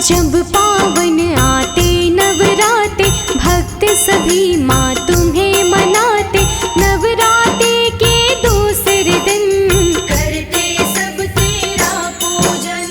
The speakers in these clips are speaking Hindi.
जब पावन आते नवराते, भक्त सभी माँ तुम्हें मनाते। नवराते के दूसरे दिन करते सब तेरा पूजन।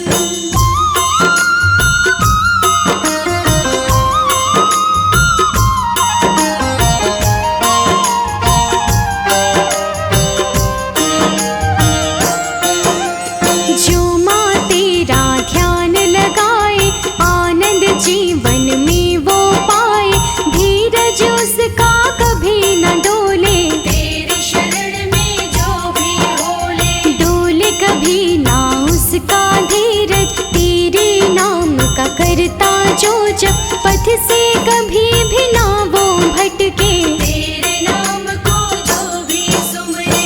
जो माँ तेरा ध्यान लगाए, आनंद जीवन में वो पाए। धीरज उसका कभी न डोले, तेरी शरण में जो भी बोले। डोले कभी ना उसका धीरज। तेरे नाम का करता जो जप, पथ से कभी भी ना वो भटके। तेरे नाम को जो भी सुमरे।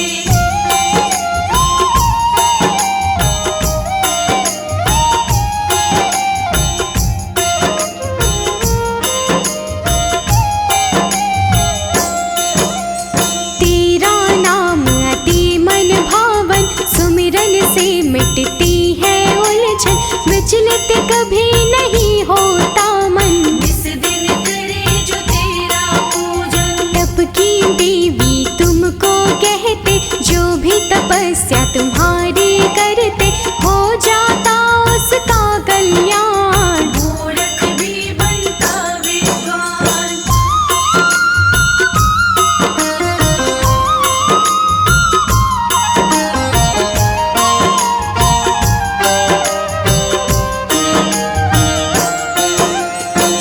तेरा नाम अति मन भावन, सुमिरन से मिटती है उलझन। विचलित कभी नहीं होता मन, इस दिन करे जो तेरा पूजन। तप की देवी तुमको कहते, जो भी तपस्या तुम्हारी करते, हो जाता उसका कल्याण। मूर्ख भी बनता विद्वान।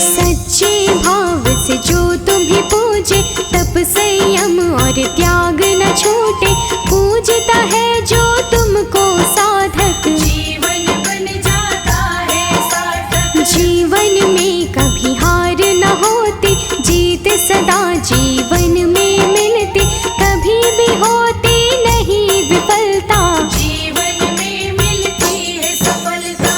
सच्चे भाव से जो तुम्हें पूजे, तप संयम और त्याग न छूटे। पूजता है जो तुमको साधक, जीवन बन जाता है सार्थक। जीवन में कभी हार न होती। जीत सदा जीवन में मिलती, कभी भी होती नहीं विफलता। जीवन में मिलती है सफलता।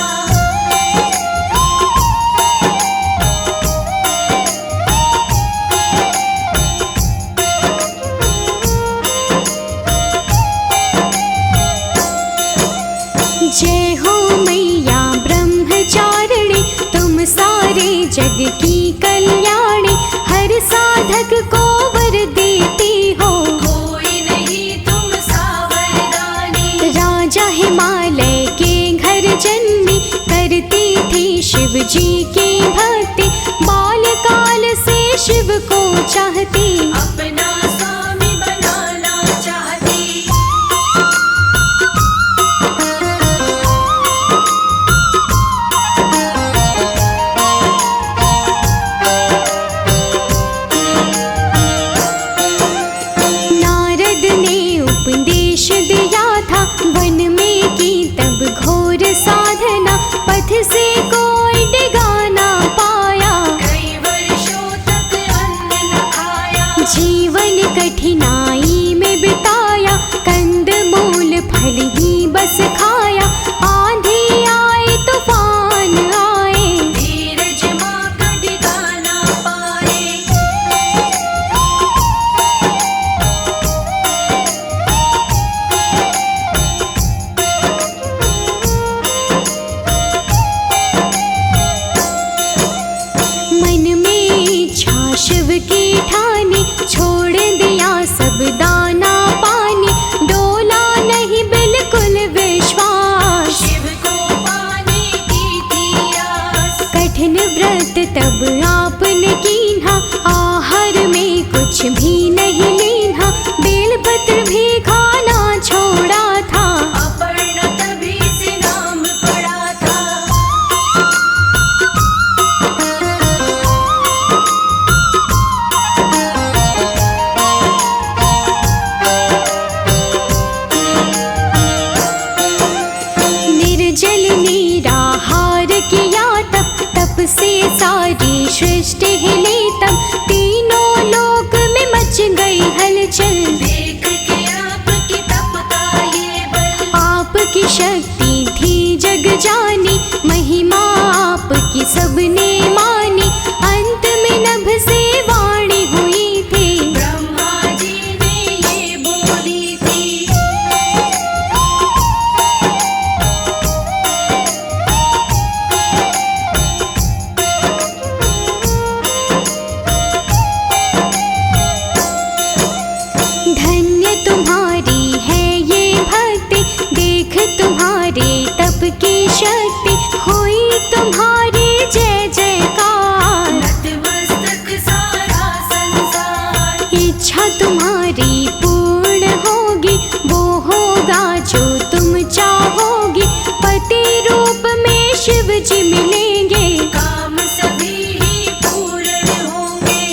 जय हो मैया ब्रह्मचारिणी, तुम सारे जग की कल्याणी। हर साधक को वर देती हो, कोई नहीं तुम सावरदानी। राजा हिमालय के घर जन्मी, करती थी शिव जी की भक्ति। बालकाल से शिव को चाहती, अपना स्वामी बनाना चाहती। नारद ने उपदेश दिया था, वन में की तब घोर साधना। पथ से कोई डिगा ना पाया, कई वर्षों तक अन्न न खाया। जीवन कठिनाई में बिताया। कंद मूल फल ही बस खाया, आंधी आए तूफान आए। धीरज माँ का ठिकाना पाए। मन में इच्छा शिव की ठानी, छोड़ दिया सब दाना पानी। डोला नहीं बिल्कुल विश्वास, शिव को पाने की थी आस। कठिन व्रत तब आपने कीन्हा। आहार में कुछ भी नहीं लेना, बेलपत्र भी खाना छोड़ा था। अपर्णा तभी से नाम पड़ा था। निर्जल निराहार किया तप, तप से सारी सृष्टि हिले तब। तीनों लोक में मच गई जी मिलेंगे, काम सभी ही पूर्ण होंगे।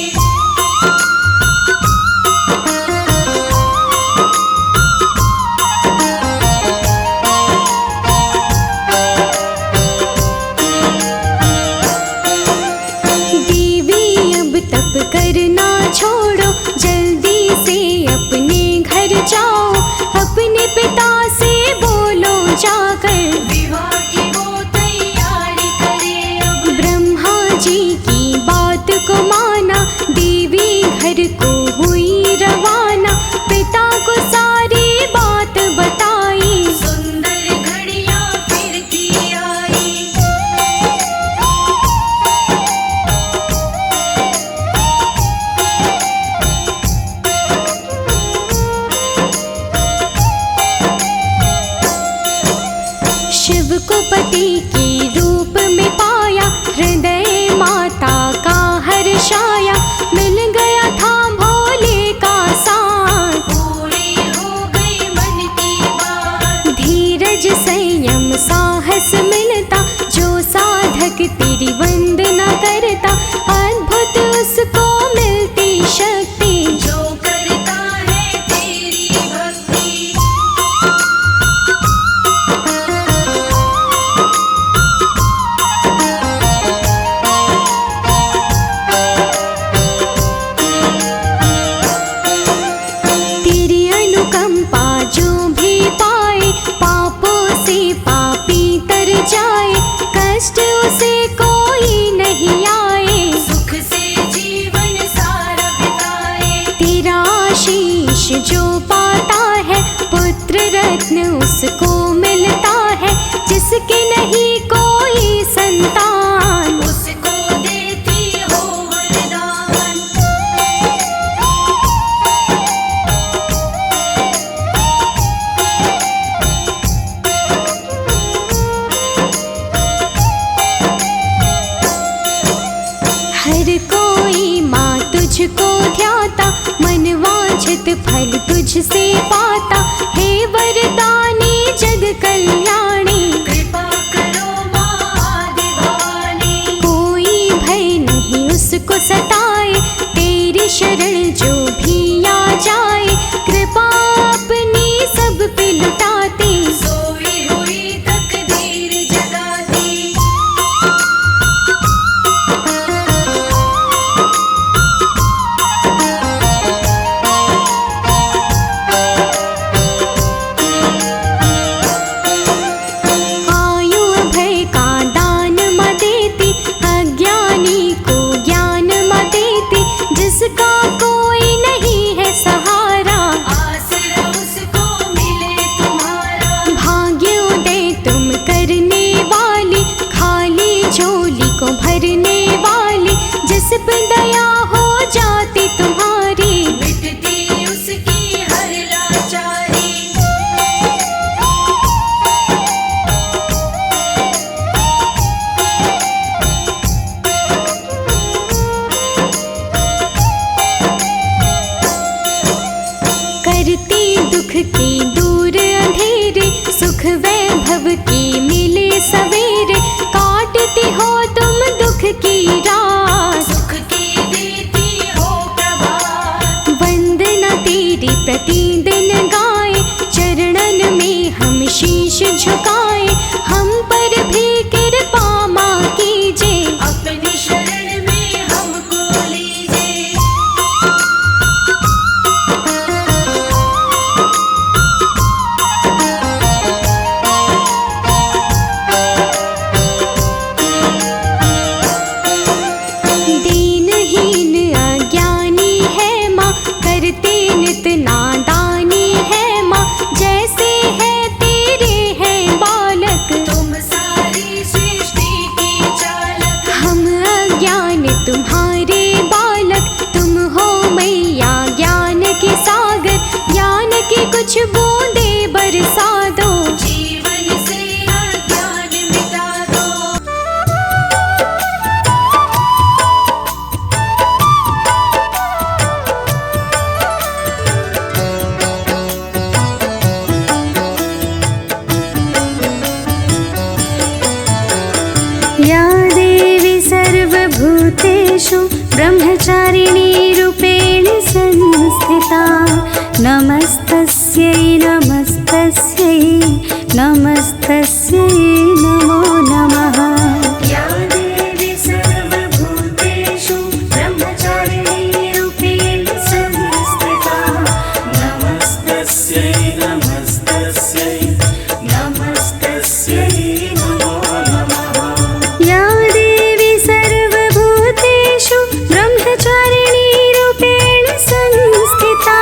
देवी अब तप करना छोड़ो, जल्दी से अपने घर जाओ, अपने पिता से बोलो जाकर, विवाह की वो तैयारी करे अब। ब्रह्मा जी की बात को माना, देवी घर को हुई रवाना, पिता को सारी बात बताई। सुंदर घड़ियां फिरती आई। शिव को पति के रूप में पाया, हृदय माता का हर्षाया, मिल गया था भोले का साथ। पूरी हो गई मन की बात। धीरज संयम साहस मिलता, जो साधक तेरी वंदना करता, अद्भुत उसको मिलती शक्ति। जो करता है तेरी भक्ति। तेरी अनुकंपा जो भी पाए, पापों से पापी तर जाए, कष्ट उसे कोई नहीं आए। सुख से जीवन सारा बिताए। तेरा आशीष जो पाता है, पुत्र रत्न उसको मिलता है, जिसके नहीं कोई संतान। उसको देती हो वरदान। हर कोई माँ तुझको ध्याता, मन वांछित फल तुझसे पाता, हे वरदानी जग कल्याणी। कृपा करो माँ आदि भवानी। कोई भय नहीं उसको सताए, तेरी शरण जो भी आ जाए, कृपा अपनी सब पे लुटाते। सोई हुई तकदीर जगाती। सर्वभूतेषु ब्रह्मचारिणी रूपेण संस्थिता नमस्तस्यै नमस्तस्यै नमस्तस्यै नमो नमः। या देवी सर्वभूतेषु ब्रह्मचारिणी रूपेण संस्थिता नमस्तस्यै नमस्तस्यै नमस्तस्यै नमो नमः। या देवी सर्वभूतेषु ब्रह्मचारिणी रूपेण संस्थिता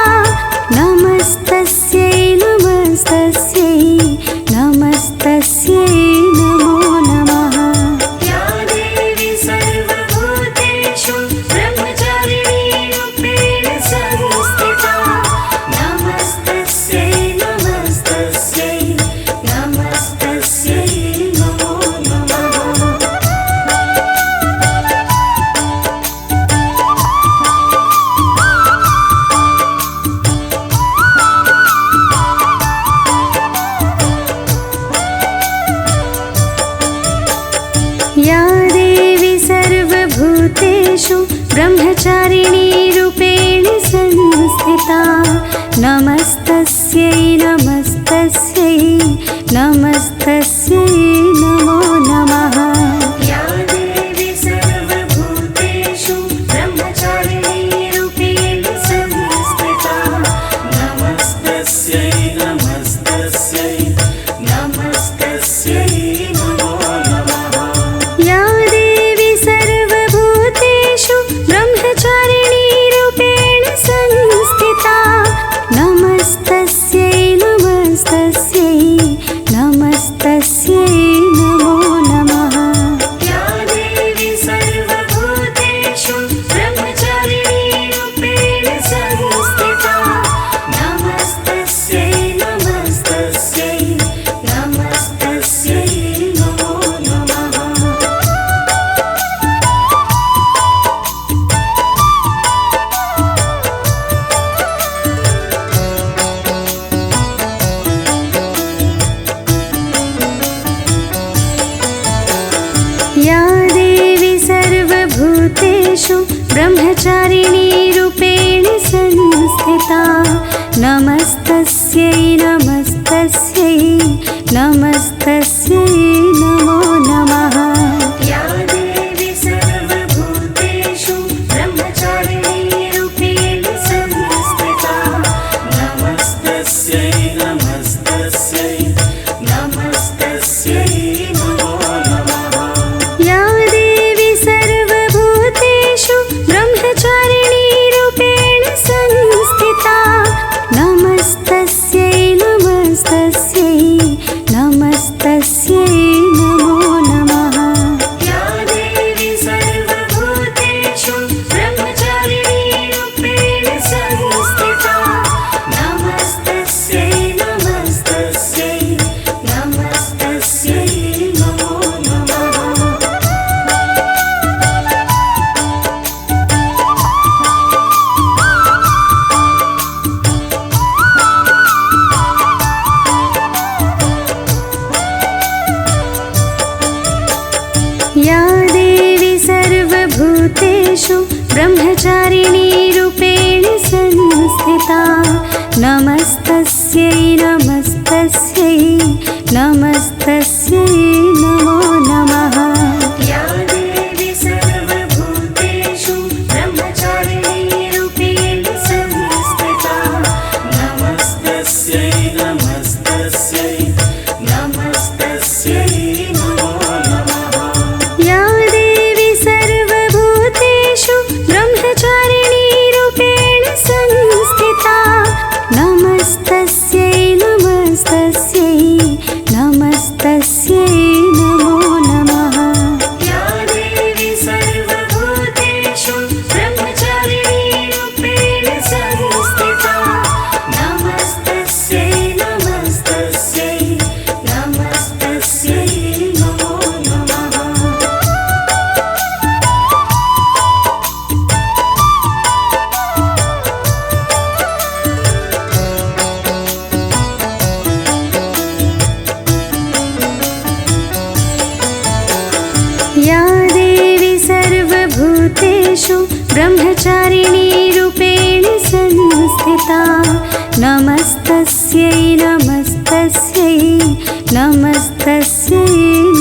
नमस्तस्यै नमस्तस्यै नमस्तस्यै नमो नमः। या देवी सर्वभूतेषु ब्रह्मचारिणी रूपेण संस्थिता नमस्तस्यै नमस्तस्यै नमस्तस्यै नमो नमः। या देवी सर्वभूतेषु ब्रह्मचारिणी रूपेण संस्थिता नमस्तस्यै नमस्तस्यै नमस्तस्यै नमो नमः। या देवी सर्वभूतेषु ब्रह्मचारिणी रूपेण संस्थिता नमस्तस्यै नमस्तस्यै नमस्तस्यै नमो नमः। या देवी सर्वभूतेषु ब्रह्मचारिणी रूपेण संस्थिता नमस्तस्यै नमस्तस्यै नमस्तस्यै नमो नमः। या देवी सर्वभूतेषु ब्रह्मचारिणी रूपेण संस्थिता नमस्तस्यै नमस्तस्यै नमस्तस्यै नमो नमः। या देवी सर्वभूतेषु ब्रह्मचारिणी रूपेण संस्थिता नमस्तस्यै नमस्तस्यै नमस्तस्यै नमो नमः। या देवी सर्वभूतेषु ब्रह्मचारिणी रूपेण संस्थिता नमस्तस्यै नमस्तस्यै नमस्तस्यै नमो नमः। या देवी सर्वभूतेषु ब्रह्मचारिणी रूपेण संस्थिता नमस्तस्यै नमस्तस्यै नमस्तस्यै नमो नमः। या देवी सर्वभूतेषु ब्रह्मचारिणी रूपेण संस्थिता नमस्तस्यै नमस्तस्यै नमस्तस्यै नमो नमः। या देवी सर्वभूतेषु ब्रह्मचारिणी रूपेण संस्थिता नमस्तस्यै नमस्तस्यै नमस्तस्यै नमो नमः। या देवी सर्वभूतेषु ब्रह्मचारिणी रूपेण संस्थिता नमस्तस्यै नमस्तस्यै नमस्तस्यै नमो नमः। या देवी सर्वभूतेषु ब्रह्मचारिणी रूपेण संस्थिता नमस्तस्यै नमस्तस्यै नमस्तस्यै नमो नमः। या देवी सर्वभूतेषु ब्रह्मचारिणी रूपेण संस्थिता नमस्तस्यै नमस्तस्यै नमस्तस्यै नमो नमः। या देवी सर्वभूतेषु सर्वभूतेषु ब्रह्मचारिणी रूपेण संस्थिता नमस्तस्यै नमस्तस्यै नमस्तस्यै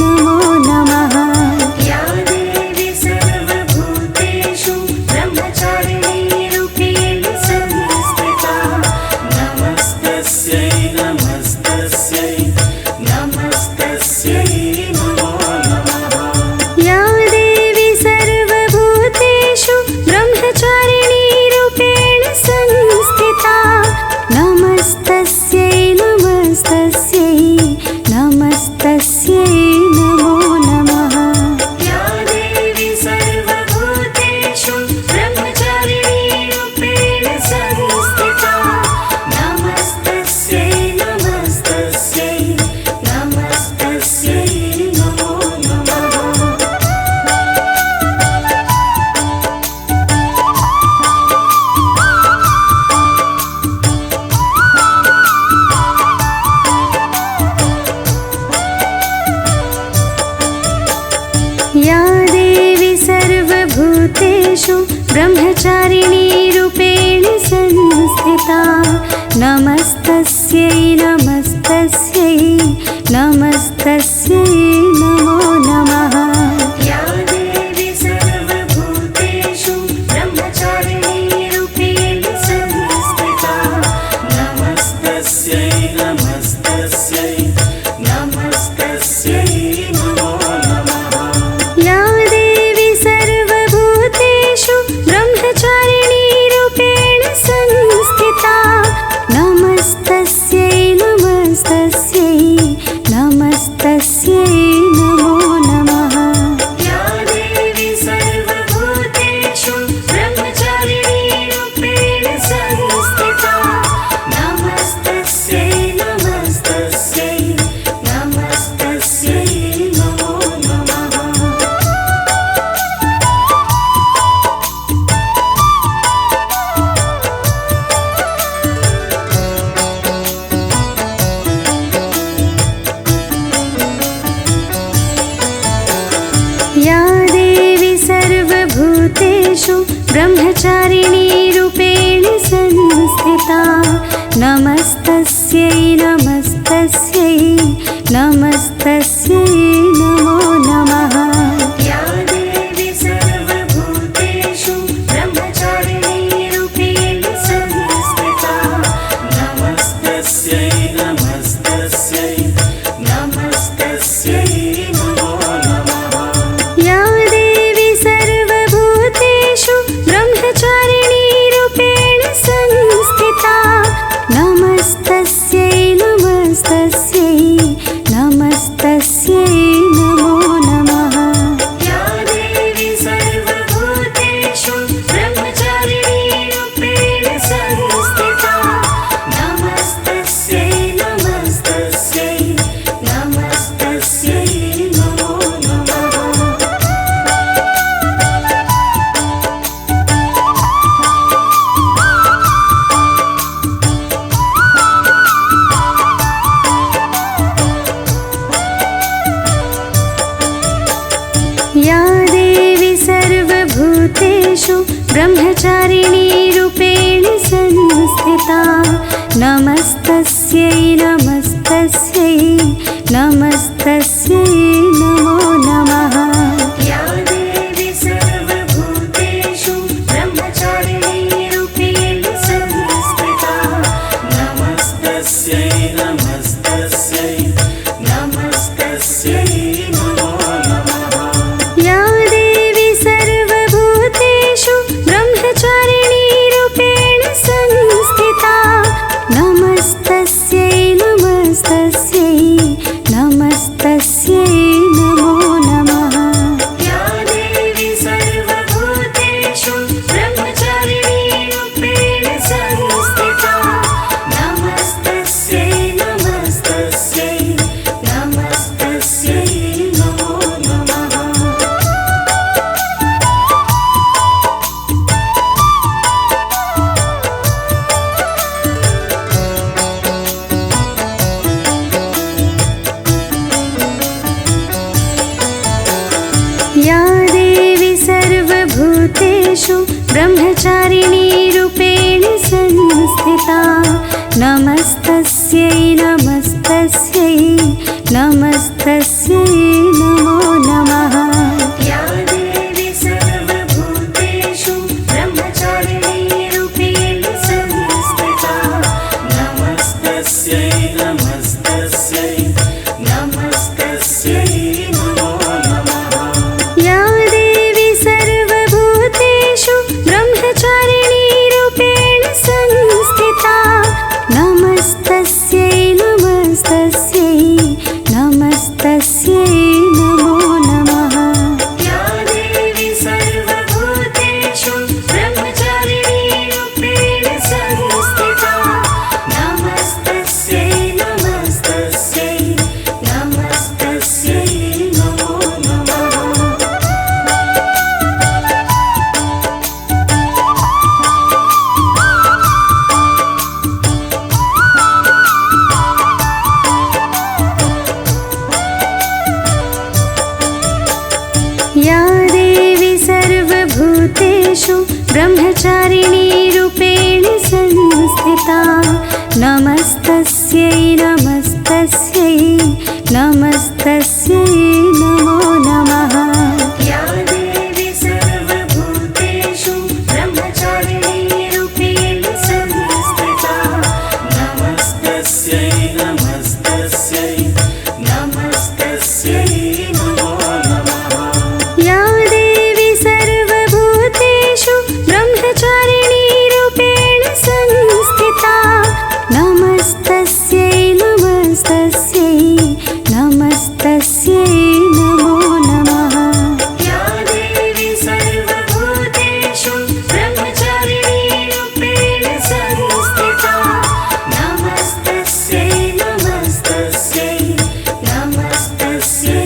नमो नमः। या देवी सर्वभूतेषु ब्रह्मचारिणी रूपेण संस्थिता नमस्तस्यै नमस्तस्यै नमस्तस्यै नमो नमः। या देवी सर्वभूतेषु ब्रह्मचारिणी रूपेण संस्थिता नमस्तस्यै नमस्तस्यै नमस्तस्यै नमो नमः। या देवी सर्वभूतेषु ब्रह्मचारिणी रूपेण संस्थिता नमस्तस्यै नमस्तस्यै नमस्तस्यै नमो नमः। या देवी सर्वभूतेषु ब्रह्मचारिणी रूपेण संस्थिता नमस्तस्यै नमस्तस्यै नमस्तस्यै नमो नमः। या देवी सर्वभूतेषु ब्रह्मचारिणी रूपेण संस्थिता नमस्तस्यै नमस्तस्यै नमस्तस्यै नमो नमः। या देवी सर्वभूतेषु ब्रह्मचारिणी रूपेण संस्थिता नमस्तस्यै नमस्तस्यै नमस्तस्यै नमो नमः। या देवी सर्वभूतेषु ब्रह्मचारिणी रूपेण संस्थिता नमस्तस्यै नमस्तस्यै नमस्तस्यै नमो नमः। या देवी सर्वभूतेषु ब्रह्मचारिणी रूपेण संस्थिता नमस्तस्यै नमस्तस्यै नमस्तस्यै नमो नमः। या देवी सर्वभूतेषु ब्रह्मचारिणी रूपेण संस्थिता नमस्तस्यै नमस्तस्यै नमस्तस्यै नमो नमः। या देवी सर्वभूतेषु ब्रह्मचारिणी रूपेण संस्थिता नमस्तस्यै नमस्तस्यै नमस्तस्यै नमो नमः। या देवी सर्वभूतेषु ब्रह्मचारिणी रूपेण संस्थिता नमस्तस्यै नमस्तस्यै नमस्तस्यै नमो नमः। या देवी सर्वभूतेषु ब्रह्मचारिणी रूपेण संस्थिता नमस्तस्यै नमस्तस्यै नमस्तस्यै नमो नमः। या देवी सर्वभूतेषु ब्रह्मचारिणी रूपेण संस्थिता नमस्तस्यै नमस्तस्यै नमस्तस्यै नमो नमः। या देवी सर्वभूतेषु ब्रह्मचारिणी रूपेण संस्थिता नमस्तस्यै नमस्तस्यै नमस्तस्यै नमो नमः। या देवी सर्वभूतेषु ब्रह्मचारिणी रूपेण संस्थिता नमस्तस्यै नमस्तस्यै नमस्तस्यै नमो नमः। सर्वभूतेषु ब्रह्मचारिणी रूपेण संस्थिता नमस्तस्यै नमस्तस्यै नमस्तस्यै नमो नमः। या देवी सर्वभूतेषु ब्रह्मचारिणी रूपेण संस्थिता नमस्तस्यै नमस्तस्यै नमस्तस्यै नमो नमः। या देवी सर्वभूतेषु ब्रह्मचारिणी रूपेण संस्थिता नमस्तस्यै नमस्तस्यै नमस्तस्यै नमो नमः। या देवी सर्वभूतेषु ब्रह्मचारिणी रूपेण संस्थिता नमस्तस्यै नमस्तस्यै नमस्तस्यै नमो नमः। या देवी सर्वभूतेषु ब्रह्मचारिणी रूपेण संस्थिता नमस्तस्यै नमस्तस्यै नमस्तस्यै नमो नमः। या देवी सर्वभूतेषु ब्रह्मचारिणी रूपेण संस्थिता नमस्तस्यै नमस्तस्यै नमस्तस्यै नमो नमः। या देवी सर्वभूतेषु ब्रह्मचारिणी रूपेण संस्थिता नमस्तस्यै नमस्तस्यै नमस्तस्यै नमो नमः। या देवी सर्वभूतेषु ब्रह्मचारिणी रूपेण संस्थिता नमस्तस्यै नमस्तस्यै नमस्तस्यै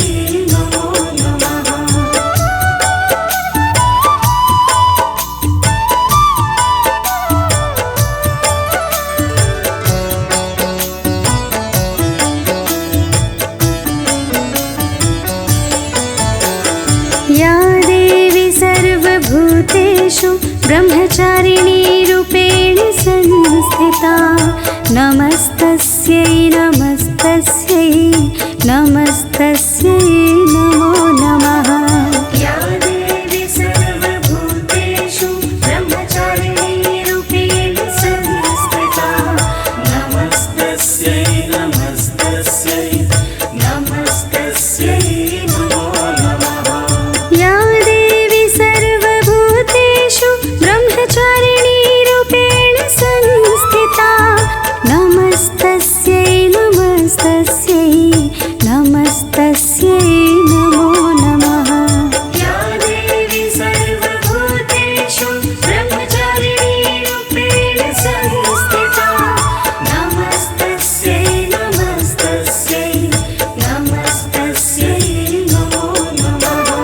नमो नमः। या देवी सर्वभूतेषु ब्रह्मचारिणी रूपेण संस्थिता नमस्तस्यै नमस्तस्यै नमस्तस्यै नमो नमः। या देवी सर्वभूतेषु ब्रह्मचारिणी रूपेण संस्थिता नमस्तस्यै नमस्तस्यै नमस्तस्यै नमो नमः। या देवी सर्वभूतेषु ब्रह्मचारिणी रूपेण संस्थिता नमस्तस्यै नमस्तस्यै नमस्तस्यै नमो नमः। या देवी सर्वभूतेषु ब्रह्मचारिणी रूपेण संस्थिता नमस्तस्यै नमस्तस्यै नमस्तस्यै नमो नमः।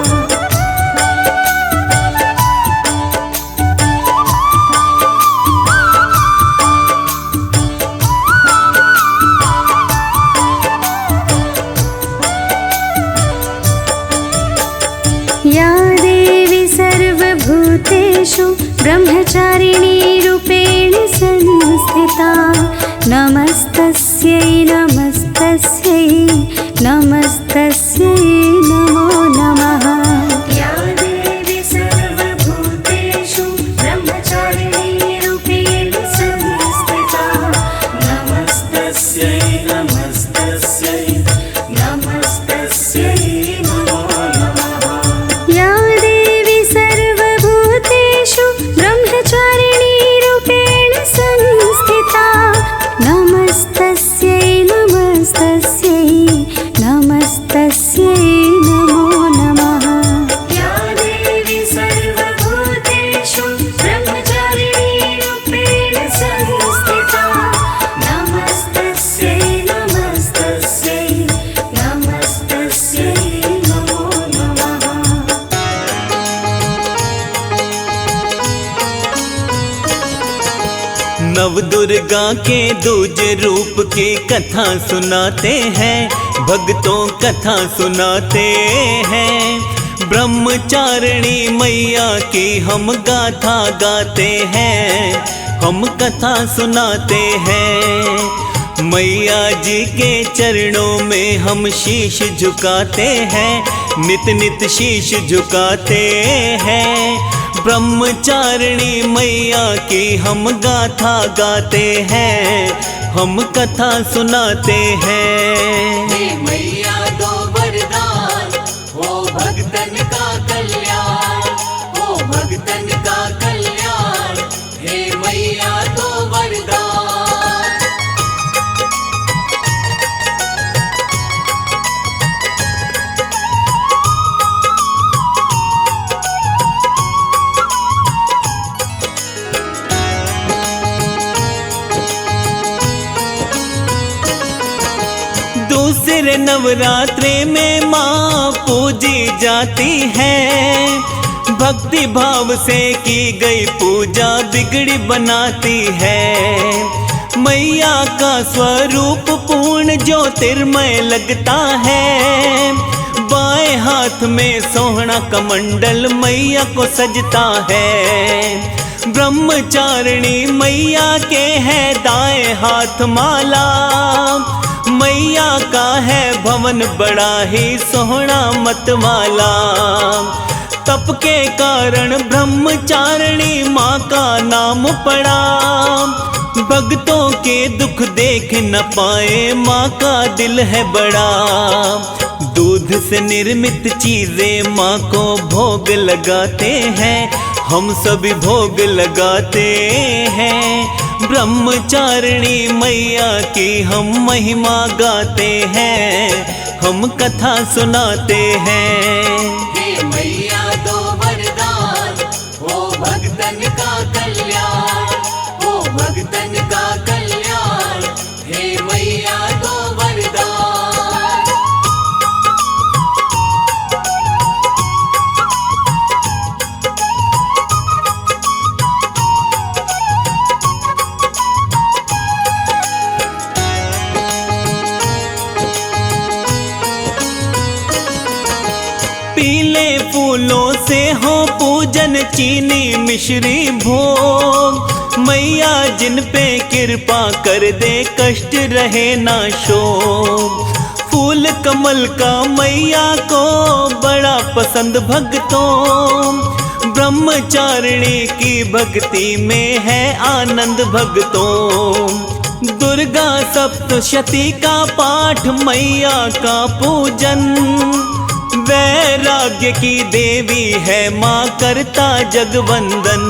या देवी सर्वभूतेषु ब्रह्मचारिणी रूपेण संस्थिता नमस्तस्यै नमस्तस्यै नमस्तस्यै नमो नमः। या देवी सर्वभूतेषु ब्रह्मचारिणी रूपेण संस्थिता नमस्तस्यै नमस्तस्यै नमस्तस्यै नमो नमः। या देवी सर्वभूतेषु ब्रह्मचारिणी रूपेण संस्थिता नमस्तस्यै नमस्तस्यै नमस्तस्यै नमो नमः। या देवी सर्वभूतेषु ब्रह्मचारिणी रूपेण संस्थिता नमस्तस्यै नमस्तस्यै नमस्तस्यै नमो नमः। नव दुर्गा के दूजे रूप की कथा सुनाते हैं, भक्तों कथा सुनाते हैं। ब्रह्मचारिणी मैया की हम गाथा गाते हैं, हम कथा सुनाते हैं। मैया जी के चरणों में हम शीश झुकाते हैं, नित नित शीश झुकाते हैं। ब्रह्मचारिणी मैया की हम गाथा गाते हैं, हम कथा सुनाते हैं। हे मैया दो वरदान, हो भक्तन का कल्याण, हो भक्तन का कल्याण। हे मैया दो वरदान। दूसरे नवरात्रे में माँ पूजी जाती है, भक्ति भाव से की गई पूजा बिगड़ी बनाती है। मैया का स्वरूप पूर्ण ज्योतिर्मय लगता है, बाएं हाथ में सोहना कमंडल मैया को सजता है। ब्रह्मचारिणी मैया के है दाएं हाथ माला, मैया का है भवन बड़ा ही सोहना मतवाला। तप के कारण ब्रह्मचारिणी माँ का नाम पड़ा, भक्तों के दुख देख न पाए माँ का दिल है बड़ा। दूध से निर्मित चीजें माँ को भोग लगाते हैं, हम सभी भोग लगाते हैं। ब्रह्मचारिणी मैया की हम महिमा गाते हैं, हम कथा सुनाते हैं। हे मैया दो वरदान, हो भक्तन का कल्याण, हो भक्तन का कल्याण। हे मैया दो वरदान। पीले फूलों से हो पूजन चीनी मिश्री भोग, मैया जिन पे कृपा कर दे कष्ट रहे ना शोक। फूल कमल का मैया को बड़ा पसंद भक्तों, ब्रह्मचारिणी की भक्ति में है आनंद भक्तों। दुर्गा सप्तशती का पाठ मैया का पूजन, वैराग्य की देवी है माँ करता जगवंदन।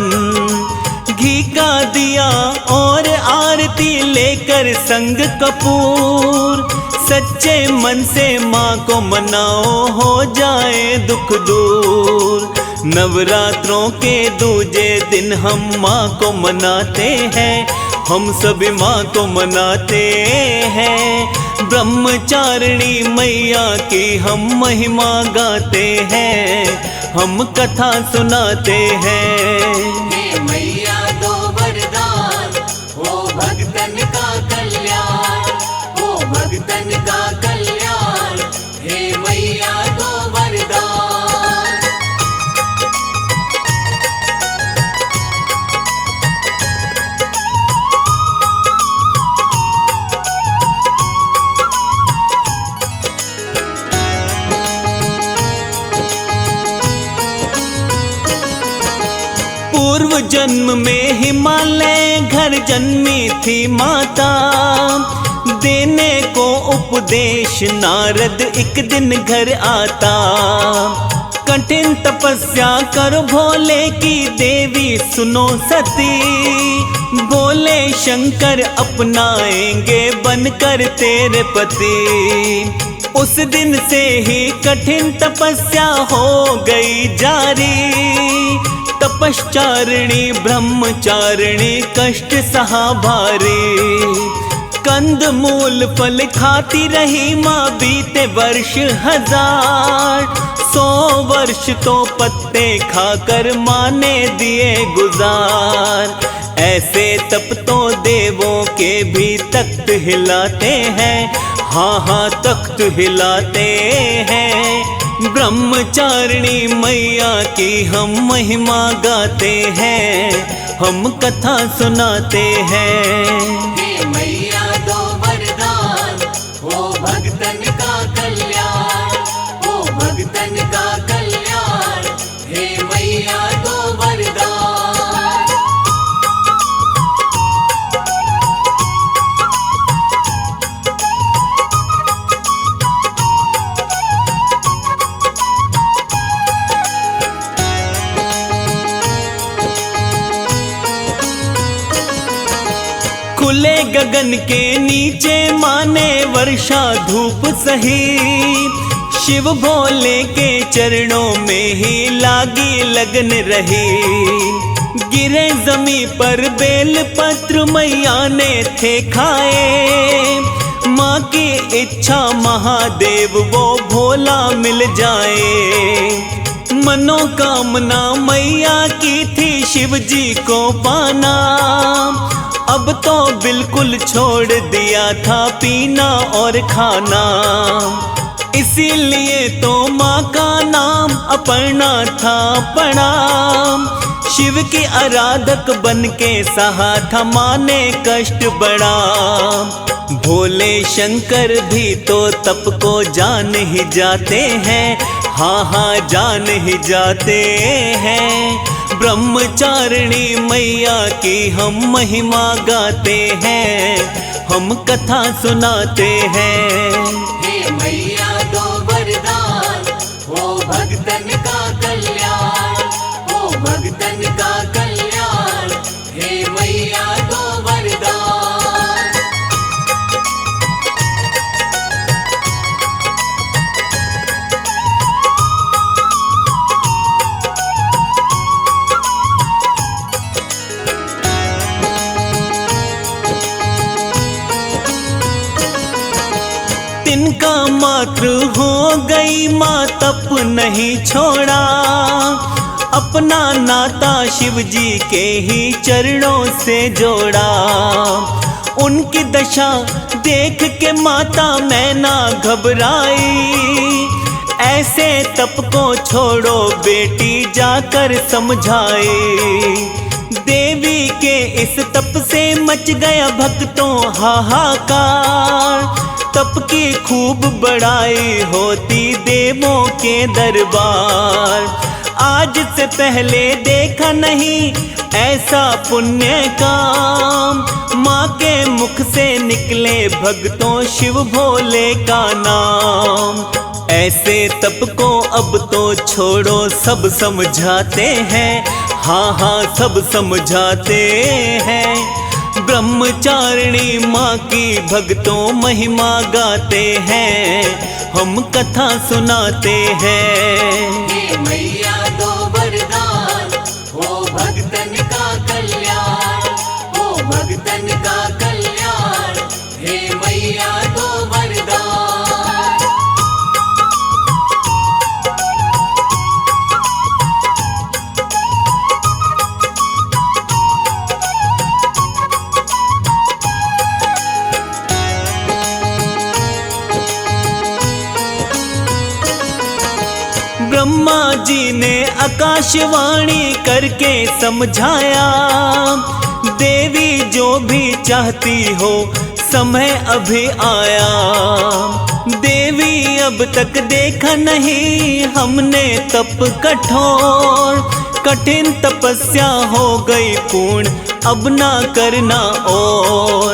घी का दिया और आरती लेकर संग कपूर, सच्चे मन से माँ को मनाओ हो जाए दुख दूर। नवरात्रों के दूजे दिन हम माँ को मनाते हैं, हम सभी माँ को मनाते हैं। ब्रह्मचारिणी मैया की हम महिमा गाते हैं, हम कथा सुनाते हैं। हे मैया दो वरदान, हो भक्तन का कल्याण, हो भक्तन का कल्याण। हे मैया दो वरदान। पूर्व जन्म में हिमालय घर जन्मी थी माता, देने को उपदेश नारद एक दिन घर आता। कठिन तपस्या कर भोले की देवी सुनो सती, बोले शंकर अपनाएंगे बनकर तेरे पति। उस दिन से ही कठिन तपस्या हो गई जारी, तपश्चारिणी ब्रह्मचारिणी कष्ट सहा भारी। कंद मूल फल खाती रही माँ बीते वर्ष हजार, 100 वर्ष तो पत्ते खाकर माँ ने दिए गुजार। ऐसे तप तो देवों के भी तख्त हिलाते हैं, हाँ हाँ तख्त हिलाते हैं। ब्रह्मचारिणी मैया की हम महिमा गाते हैं, हम कथा सुनाते हैं। हे मैया दो वरदान, हो भक्तन का कल्याण, हो भक्तन का कल्याण, हे मैया दो वरदान। खुले गगन के नीचे माने वर्षा धूप सही, शिव भोले के चरणों में ही लागी लगन रही। गिरे जमी पर बेल पत्र मैया ने थे खाए, माँ की इच्छा महादेव वो भोला मिल जाए। मनोकामना मैया की थी शिव जी को पाना, अब तो बिल्कुल छोड़ दिया था पीना और खाना। इसीलिए तो माँ का नाम अपर्णा था प्रणाम। शिव की आराधक बन के सहा था माँ ने कष्ट बड़ा। भोले शंकर भी तो तप को जान ही जाते हैं, हाँ हाँ जान ही जाते हैं। ब्रह्मचारिणी मैया की हम महिमा गाते हैं, हम कथा सुनाते हैं। हे मैया दो वरदान, हो भक्तन का कल्याण, हो भक्तन का कल्याण, हे मैया दो वरदान। तिनका मात्र हो गई माँ तप नहीं छोड़ा, अपना नाता शिव जी के ही चरणों से जोड़ा। उनकी दशा देख के माता मैना घबराई, ऐसे तप को छोड़ो बेटी जाकर समझाए। देवी के इस तप से मच गया भक्तों हाहाकार, तप की खूब बड़ाई होती देवों के दरबार। आज से पहले देखा नहीं ऐसा पुण्य काम, माँ के मुख से निकले भक्तों शिव भोले का नाम। ऐसे तप को अब तो छोड़ो सब समझाते हैं, हाँ हाँ सब समझाते हैं। ब्रह्मचारिणी माँ की भक्तों महिमा गाते हैं, हम कथा सुनाते हैं। हे मैया दो वरदान, हो भक्तन का कल्याण, हो भक्तन का कल्याण, हे मैया दो वरदान। ब्रह्मा जी ने आकाशवाणी करके समझाया, देवी जो भी चाहती हो समय अभी आया। देवी अब तक देखा नहीं हमने तप कठोर, कठिन तपस्या हो गई पूर्ण अब ना करना और।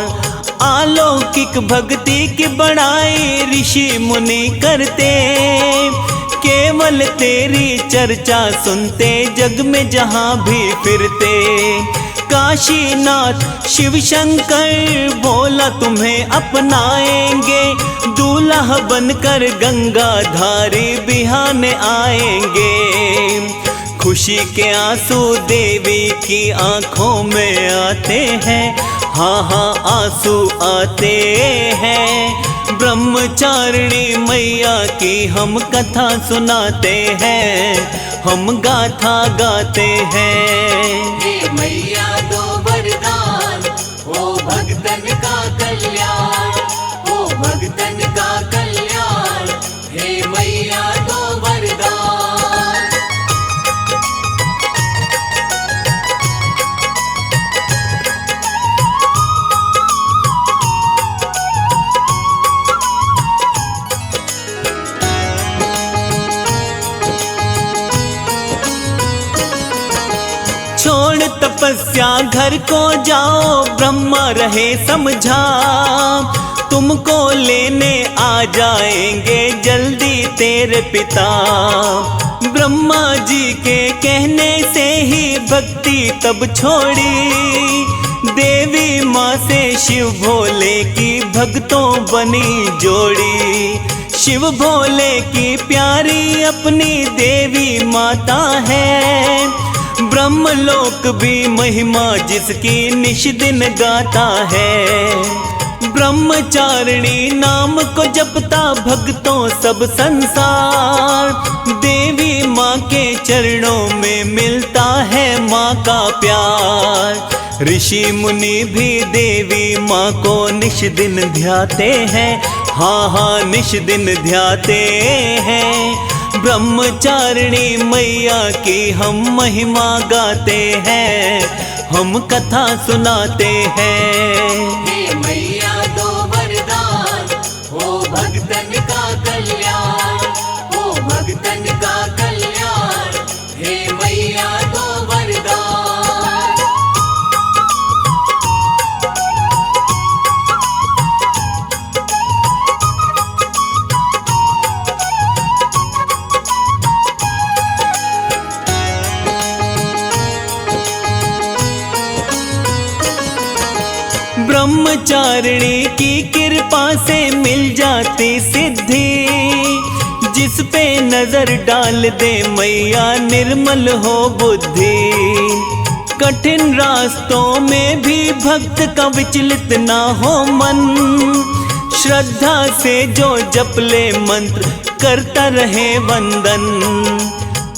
अलौकिक भक्ति की बड़ाई ऋषि मुनि करते, केवल तेरी चर्चा सुनते जग में जहाँ भी फिरते। काशीनाथ शिव शंकर बोला तुम्हें अपनाएंगे, दूल्हा बनकर गंगाधारी बिहाने आएंगे। खुशी के आंसू देवी की आंखों में आते हैं, हाँ हाँ आंसू आते हैं। ब्रह्मचारिणी मैया की हम कथा सुनाते हैं, हम गाथा गाते हैं। हे मैया दो वरदान, हो भक्तन का कल्याण, हो भक्तन का कल्याण, हे मैया दो वरदान। तपस्या घर को जाओ, ब्रह्मा रहे समझा। तुमको लेने आ जाएंगे जल्दी तेरे पिता। ब्रह्मा जी के कहने से ही भक्ति तब छोड़ी, देवी माँ से शिव भोले की भक्तों बनी जोड़ी। शिव भोले की प्यारी अपनी देवी माता है, ब्रह्मलोक भी महिमा जिसकी निश दिन गाता है। ब्रह्मचारिणी नाम को जपता भक्तों सब संसार, देवी माँ के चरणों में मिलता है माँ का प्यार। ऋषि मुनि भी देवी माँ को निश दिन ध्याते हैं, हाँ हाँ निश दिन ध्याते हैं। ब्रह्मचारिणी मैया की हम महिमा गाते हैं, हम कथा सुनाते हैं। हे मैया दो वरदान, हो भक्तन का कल्याण, हो भक्तन का कल्याण। हे मैया दो वरदान। ब्रह्मचारिणी की कृपा से मिल जाती सिद्धि, जिस पे नजर डाल दे मैया निर्मल हो बुद्धि। कठिन रास्तों में भी भक्त का विचलित ना हो मन, श्रद्धा से जो जप ले मंत्र करता रहे वंदन।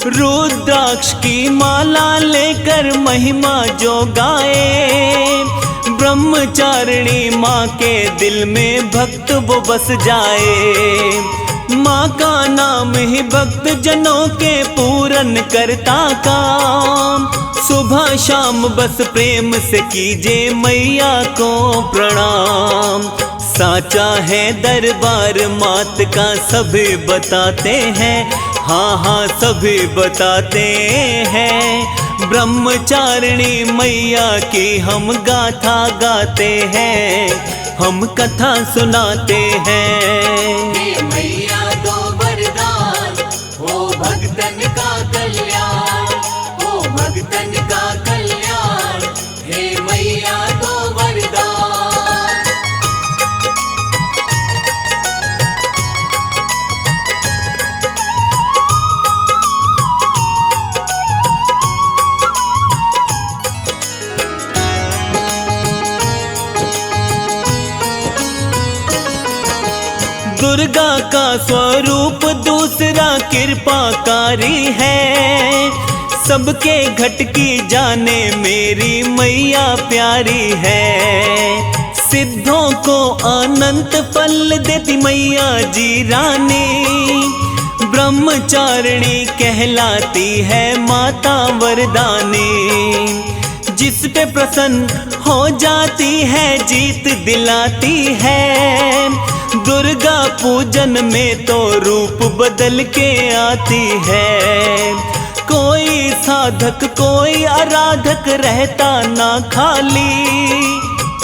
रुद्राक्ष की माला लेकर महिमा जो गाए, ब्रह्मचारिणी माँ के दिल में भक्त वो बस जाए। माँ का नाम ही भक्त जनों के पूरन करता काम, सुबह शाम बस प्रेम से कीजे मैया को प्रणाम। साचा है दरबार मात का सभी बताते हैं, हाँ हाँ सभी बताते हैं। ब्रह्मचारिणी मैया की हम गाथा गाते हैं, हम कथा सुनाते हैं। हे मैया दो वरदान, हो भक्तन का कल्याण, हो भक्तन का कल्याण। हे मैया दो वरदान। दुर्गा का स्वरूप दूसरा कृपाकारी है, सबके घट की जाने मेरी मैया प्यारी है। सिद्धों को अनंत फल देती मैया जी रानी, ब्रह्मचारिणी कहलाती है माता वरदानी। जिस पे प्रसन्न हो जाती है जीत दिलाती है, दुर्गा पूजन में तो रूप बदल के आती है। कोई साधक कोई आराधक रहता ना खाली,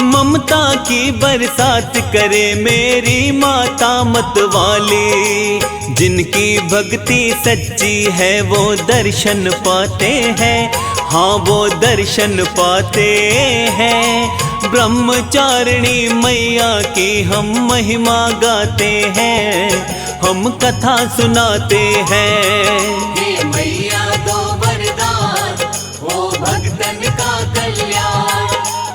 ममता की बरसात करे मेरी माता मतवाली। जिनकी भक्ति सच्ची है वो दर्शन पाते हैं, हाँ वो दर्शन पाते हैं। ब्रह्मचारिणी मैया की हम महिमा गाते हैं, हम कथा सुनाते हैं। हे मैया दो वरदान, हो भक्तन का कल्याण,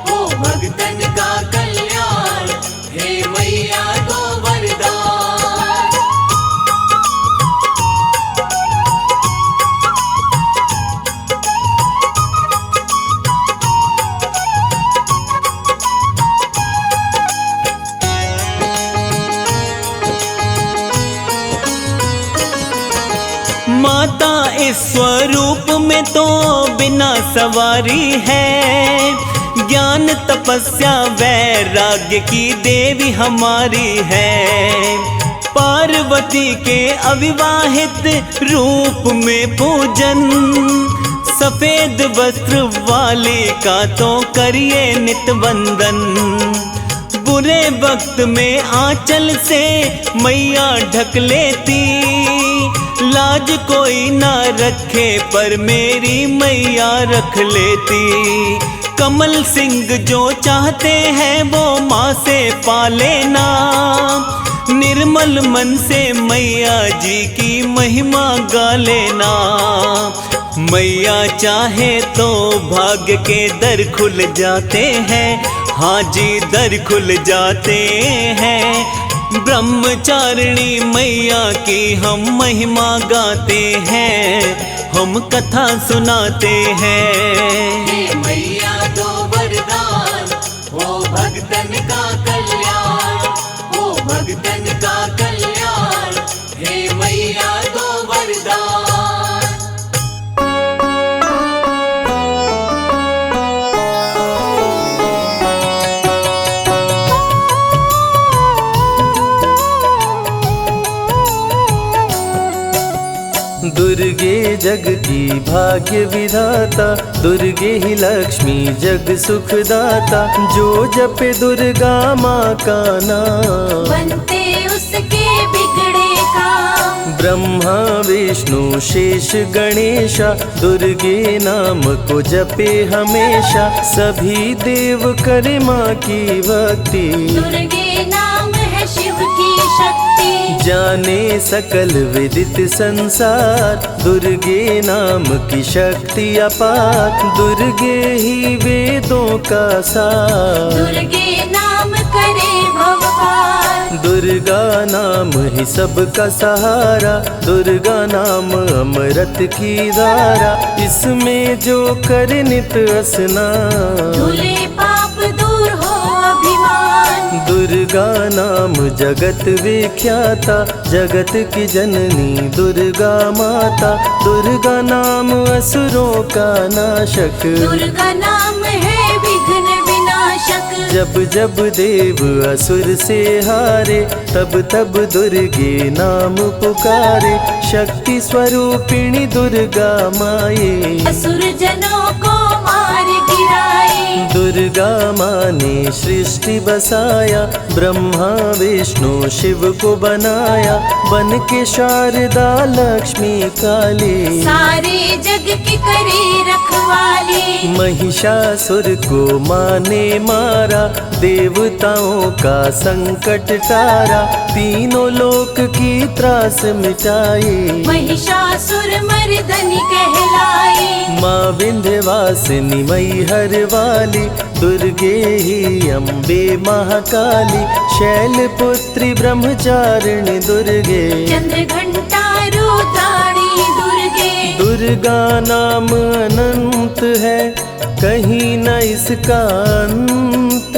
हो भक्तन का कल्याण। हे मैया दो वरदान। माता इस स्वरूप में तो बिना सवारी है, ज्ञान तपस्या वैराग्य की देवी हमारी है। पार्वती के अविवाहित रूप में पूजन, सफेद वस्त्र वाले का तो करिए नित वंदन। बुरे वक्त में आंचल से मैया ढक लेती, लाज कोई ना रखे पर मेरी मैया रख लेती। कमल सिंह जो चाहते हैं वो माँ से पा लेना, निर्मल मन से मैया जी की महिमा गा लेना। मैया चाहे तो भाग्य के दर खुल जाते हैं, हाँ जी दर खुल जाते हैं। ब्रह्मचारिणी मैया की हम महिमा गाते हैं, हम कथा सुनाते हैं। हे मैया दो वरदान, हो भक्तन का कल्याण, हो भक्तन का कल्याण। हे मैया दो वरदान। दुर्गे जग की भाग्य विधाता, दुर्गे ही लक्ष्मी जग सुखदाता। जो जपे दुर्गा माँ का नाम, बनते उसके बिगड़े काम। ब्रह्मा विष्णु शेष गणेशा, दुर्गे नाम को जपे हमेशा। सभी देव करे माँ की भक्ति, दुर्गे नाम है शिव की शक्ति। जाने सकल विदित संसार, दुर्गे नाम की शक्ति अपार। दुर्गे ही वेदों का सार, दुर्गे नाम करे भवपार। दुर्गा नाम ही सबका सहारा, दुर्गा नाम अमृत की धारा। इसमें जो करे नित स्नान, धुले पाप दूर हो अभिमान। दुर्गा नाम जगत विख्याता, जगत की जननी दुर्गा माता। दुर्गा नाम असुरों का नाशक, दुर्गा नाम है विघ्न विनाशक। जब जब देव असुर से हारे, तब तब दुर्गे नाम पुकारे। शक्ति स्वरूपिणी दुर्गा माये, असुर जनों को मार गिराए। दुर्गा माँ ने सृष्टि बसाया, ब्रह्मा विष्णु शिव को बनाया। बन के शारदा लक्ष्मी काली, सारे जग की करे रखवाली। महिषासुर को माँ ने मारा, देवताओं का संकट टारा। तीनों लोक की त्रास मिटाई, महिषासुर मर्दनी कहलाई। माँ विंध्यवासिनी मैहर वाली, दुर्गे ही अम्बे महाकाली। शैलपुत्री ब्रह्मचारिणी दुर्गे, चंद्र घंटा रुद्राणी दुर्गे। दुर्गा नाम अनंत है, कहीं न इसका अंत।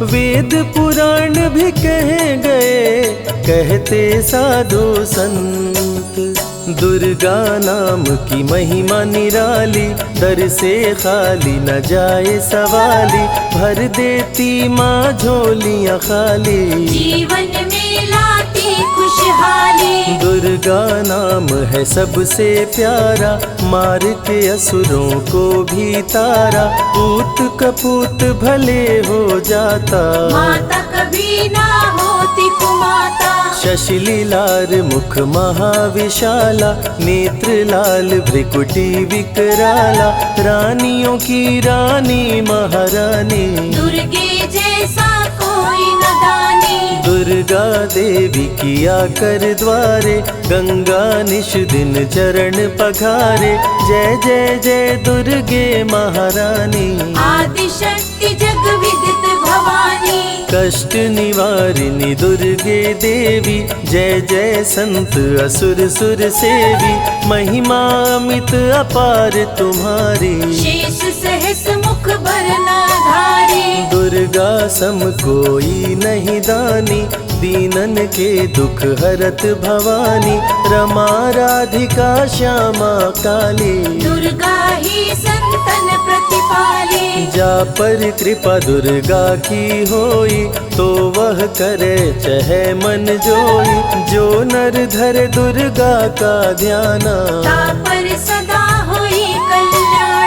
वेद पुराण भी कह गए, कहते साधु संत। दुर्गा नाम की महिमा निराली, दर से खाली न जाए सवाली। भर देती माँ झोलियाँ खाली, जीवन में लाती खुशहाली। दुर्गा नाम है सबसे प्यारा, मार के असुरों को भी तारा। पूत कपूत भले हो जाता, माता कभी ना होती कुमाता। शशिलीलार मुख महाविशाला, नेत्र लाल भ्रिकुटी विकराला। रानियों की रानी महारानी, दुर्गे जैसा कोई न दानी। दुर्गा देवी किया कर द्वारे, गंगा निश दिन चरण पखारे। जय जय जय दुर्गे महारानी, आदि शक्ति जग विदित भवानी। कष्ट निवारिणी दुर्गे देवी, जय जय संत असुर सुर सेवी। महिमा अमित अपार तुम्हारी, शेष सहस मुख भरना धारी। दुर्गा सम कोई नहीं दानी, दीनन के दुख हरत भवानी। रमा राधिका श्यामा काली, दुर्गा ही संतन प्रतिपाली। जा पर कृपा दुर्गा की होई, तो वह करे चहे मन जोई। जो नर धर दुर्गा का ध्याना, ता पर सदा होई कल्याण।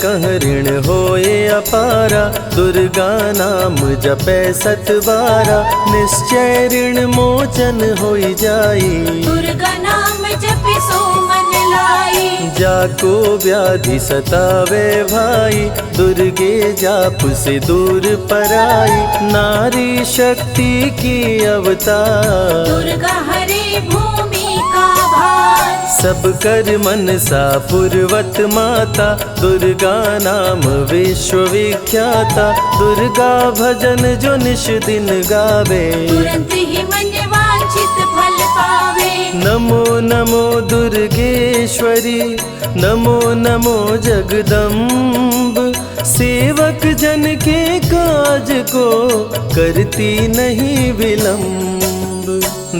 कह ऋण होए अपारा, दुर्गा नाम जपै सतबारा, निश्चय ऋण मोचन होई जाई। दुर्गा नाम जपे सो मन लाई, जाको व्याधि सतावे भाई, दुर्गे जाप से दूर पराई। नारी शक्ति की अवतार, दुर्गा हरे भूमि का भार। सब कर मनसा पूर्वत माता, दुर्गा नाम विश्व विख्याता। दुर्गा भजन जो निश दिन गावे, तुरंत ही मन वांछित फल पावे। नमो नमो दुर्गेश्वरी, नमो नमो जगदम्ब। सेवक जन के काज को करती नहीं विलम्ब।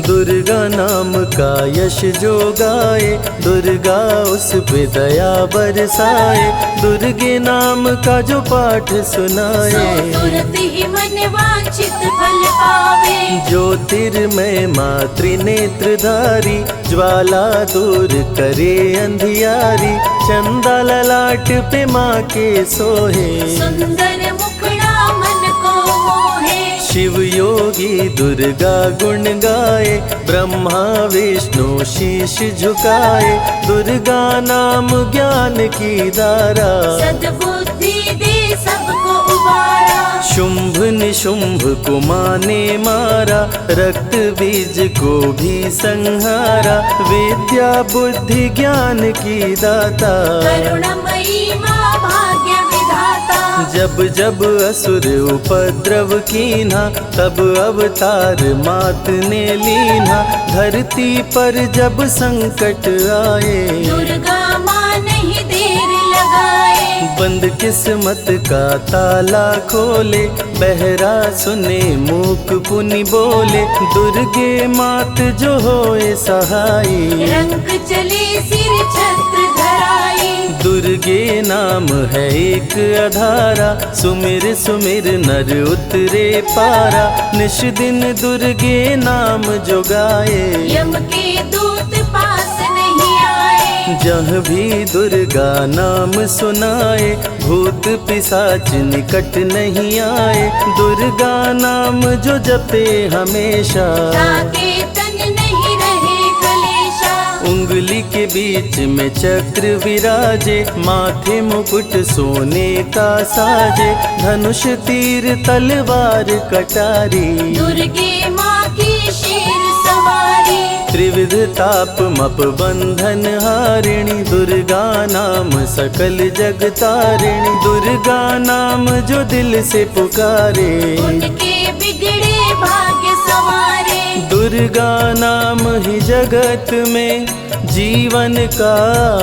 दुर्गा नाम का यश जो गाए, दुर्गा उस पे दया बरसाए। दुर्गे नाम का जो पाठ सो सुनाए, तुरंत ही मन वांछित फल पावे। ज्योतिर्मय मातृ नेत्रधारी, ज्वाला दूर करे अंधियारी। चंदा ललाट पे माँ के सोहे, सुंदर मुखड़ा मन को मोहे। शिव योगी दुर्गा गुण गाए, ब्रह्मा विष्णु शीश झुकाए। दुर्गा नाम ज्ञान की धारा, सद्बुद्धि दे सबको उबारा। शुंभ निशुंभ को माने मारा, रक्त बीज को भी संहारा। विद्या बुद्धि ज्ञान की दाता, करुणमयी माँ भाग्य विधाता। जब जब असुर उपद्रव कीन्हा, तब अवतार मात ने लीन्हा। धरती पर जब संकट आए, दुर्गा माँ नहीं देर लगाए। बंद किस्मत का ताला खोले, बहरा सुने मूक पुनि बोले। दुर्गे मात जो होए सहाई, रंग चले सिर छत्र धराई। दुर्गे नाम है एक अधारा, सुमिर सुमिर नर उतरे पारा। निश दिन दुर्गे नाम जो गाए, यम के दूत पास नहीं आए। जहाँ भी दुर्गा नाम सुनाए, भूत पिशाच निकट नहीं आए। दुर्गा नाम जो जपे हमेशा, ताके तन नहीं रहे कलेशा। उंगली के बीच में चक्र विराजे, माथे मुकुट सोने का साजे। धनुष तीर तलवार कटारी, दुर्गे माँ की शेर सवारी। त्रिविध ताप मप बंधन हारिणी, दुर्गा नाम सकल जग तारिणी। दुर्गा नाम जो दिल से पुकारे, उनके बिगड़े भाग्य संवारे। दुर्गा नाम ही जगत में जीवन का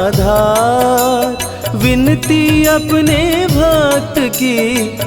आधार। विनती अपने भक्त की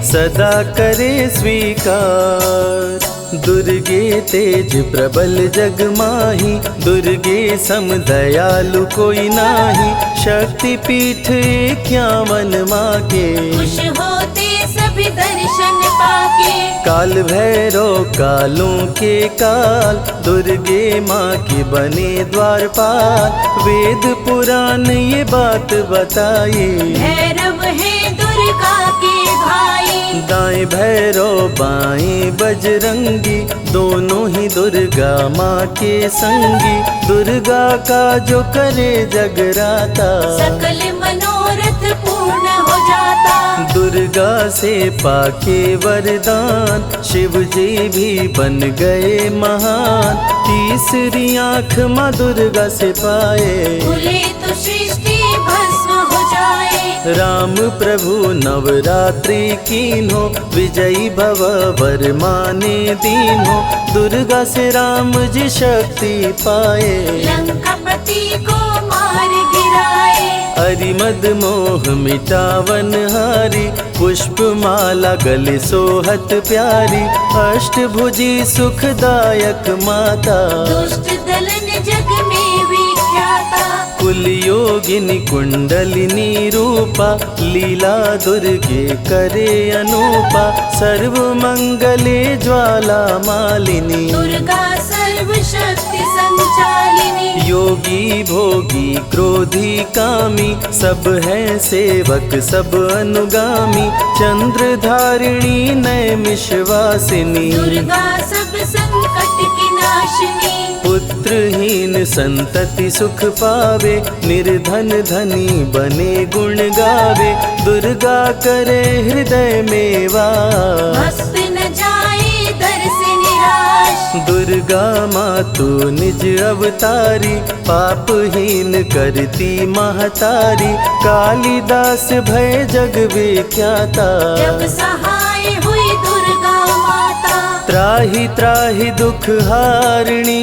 सदा करे स्वीकार। दुर्गे तेज प्रबल जग माही, दुर्गे सम दयालु कोई नाही। शक्ति पीठ 51 माँ के, खुश होते सभी दर्शन पाके। काल भैरव कालों के काल, दुर्गे माँ के बने द्वारपाल। वेद पुराण ये बात बताई, भैरव है दुर्गा के भाई। दाएं भैरव बाएं बजरंगी, दोनों ही दुर्गा माँ के संगी। दुर्गा का जो करे जगराता, सकल मनोरथ पूर्ण हो जाता। दुर्गा से पाके वरदान, शिव जी भी बन गए महान। तीसरी आँख माँ दुर्गा से पाए, खुले तो सृष्टि भस्म हो जाए। राम प्रभु नवरात्रि कीन्हो, विजयी भव वर माने दीन्हो। दुर्गा से राम जी शक्ति पाए, लंकापति को मार गिराए। अरिमद मोह मिटावन हारी, पुष्प माला गले सोहत प्यारी। अष्टभुजी सुखदायक माता, दुष्ट दलन जग में विख्याता। कुल योगिनी कुंडलिनी रूपा, लीला दुर्गे करे अनूपा। सर्व मंगले ज्वाला मालिनी, दुर्गा सर्व शक्ति संचालिनी। योगी भोगी क्रोधी कामी सब हैं सेवक सब अनुगामी। चंद्रधारिणी नैमिषवासिनी दुर्गा सब संकट की नाशिनी। पुत्रहीन संतति सुख पावे, निर्धन धनी बने गुण गावे। दुर्गा करे हृदय में वास, भक्त न जाए दर से निराश। दुर्गा मातु निज अवतारी, पापहीन करती महतारी। कालिदास भय जग विख्याता, जब सहाय हुई दुर्गा माता। त्राहि त्राहि दुख हारिणी,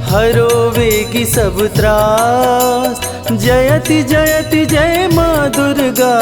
हरो वेगी सब त्रास। जयति जयति जय माँ दुर्गा,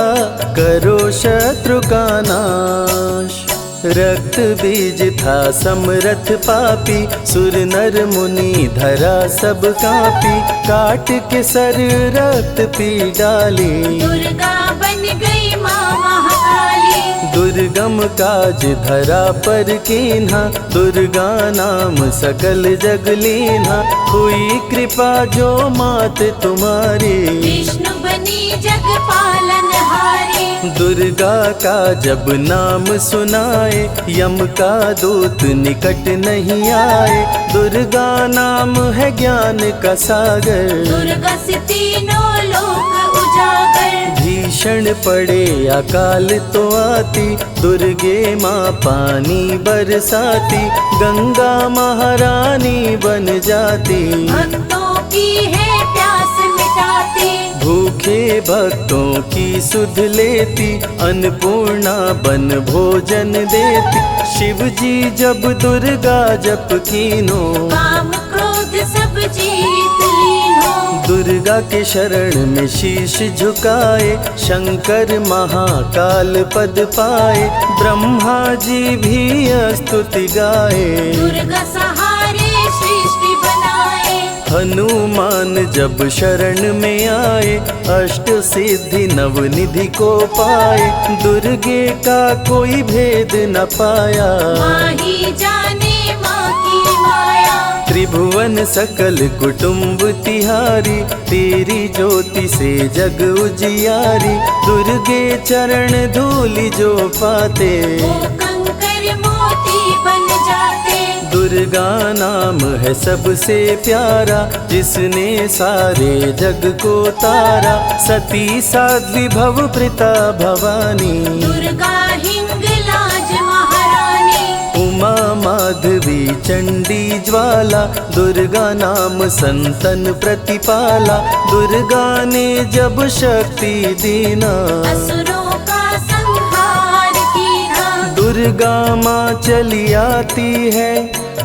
करो शत्रु का नाश। रक्त बीज था समरथ पापी, सुर नर मुनि धरा सब कापी। काट के सर रक्त पी डाली, दुर्गा बन गई माँ महाकाली। दुर्गम काज धरा पर कीन्हा, दुर्गा नाम सकल जग लीन्हा। हुई कृपा जो मात तुम्हारी, विष्णु बनी जग पालनहारी। दुर्गा का जब नाम सुनाए, यम का दूत निकट नहीं आए। दुर्गा नाम है ज्ञान का सागर, दुर्गा से तीनों लोक उजागर। भीषण पड़े अकाल तो आती, दुर्गे माँ पानी बरसाती। गंगा महारानी बन जाती, भक्तों की है प्यास मिटाती। भूखे भक्तों की सुध लेती, अन्नपूर्णा बन भोजन देती। शिव जी जब दुर्गा जप कीनो, काम क्रोध सब जीत लीनो। दुर्गा के शरण में शीश झुकाए, शंकर महाकाल पद पाए। ब्रह्मा जी भी स्तुति गाए, दुर्गा सहारे सृष्टि बनाए। हनुमान जब शरण में आए, अष्ट सिद्धि नवनिधि को पाए। दुर्गे का कोई भेद न पाया, माँ ही जाने माँ की माया। त्रिभुवन सकल कुटुंब तिहारी, तेरी ज्योति से जग उजियारी। दुर्गे चरण धूलि जो पाते, वो कंकर मोती बन जाते। दुर्गा नाम है सबसे प्यारा, जिसने सारे जग को तारा। सती साध्वी भव प्रीता भवानी, दुर्गा हिंगलाज महारानी। उमा माधवी चंडी ज्वाला, दुर्गा नाम संतन प्रतिपाला। दुर्गा ने जब शक्ति दीना, असुरों का संहार कीना। दुर्गा माँ चली आती है,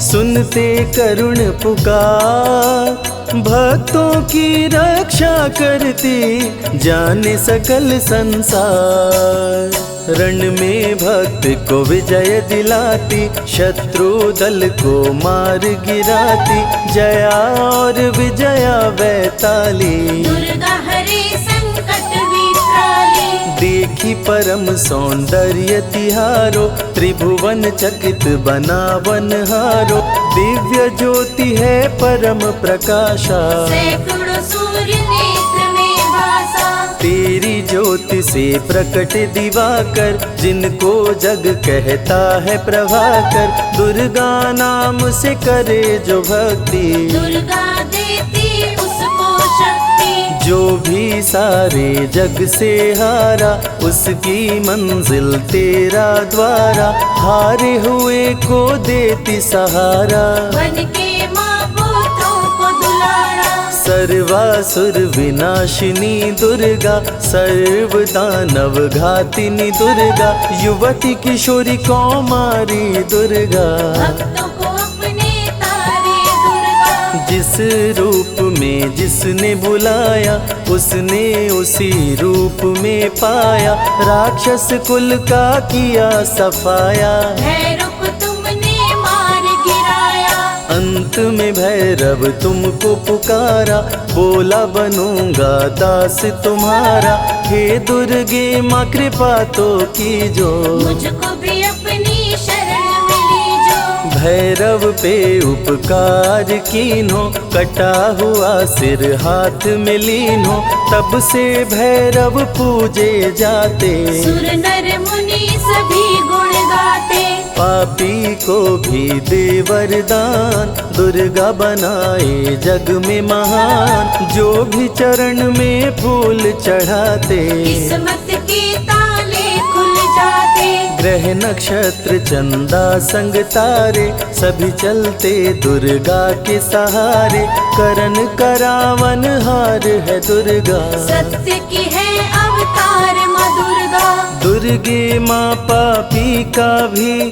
सुनते करुण पुकार। भक्तों की रक्षा करती, जाने सकल संसार। रण में भक्त को विजय दिलाती, शत्रु दल को मार गिराती। जया और विजया वैताली, दुर्गा हरे संकट विकराली। देखी परम सौंदर्य तिहारो, त्रिभुवन चकित बनावन हारो। दिव्य ज्योति है परम प्रकाशा, सैकड़ों सूर्य नेत्र में भासा। तेरी ज्योति से प्रकट दिवाकर, जिनको जग कहता है प्रभाकर। दुर्गा नाम से करे जो भक्ति, दुर्गा देती उसको शक्ति। जो भी सारे जग से हारा, उसकी मंजिल तेरा द्वारा। हारे हुए को देती सहारा, बन के माँ पुत्रों को दुलारा। सर्वासुर विनाशिनी दुर्गा, सर्व दानव घातिनी दुर्गा। युवती किशोरी कौमारी दुर्गा, भक्तों को अपने तारे दुर्गा। जिस रूप में जिसने बुलाया, उसने उसी रूप में पाया। राक्षस कुल का किया सफाया, भैरव को तुमने मार गिराया। अंत में भैरव तुमको पुकारा, बोला बनूंगा दास तुम्हारा। हे दुर्गे माँ कृपा तो कीजो, मुझको भी अपनी शरण में लीजो। भैरव पे उपकार कीन्हो, कटा हुआ सिर हाथ में लीन्हो, तब से भैरव पूजे जाते। सुर नर मुनि सभी गुण गाते, पापी को भी दे वरदान, दुर्गा बनाए जग में महान। जो भी चरण में फूल चढ़ाते, किस्मत के ताले खुल जाते। ग्रह नक्षत्र चंदा संग तारे, सभी चलते दुर्गा के सहारे। करन करावन हार है दुर्गा, सत्य की है अवतार माँ दुर्गा। दुर्गे माँ पापी का भी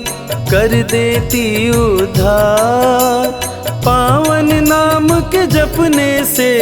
कर देती उद्धार। पावन नाम के जपने से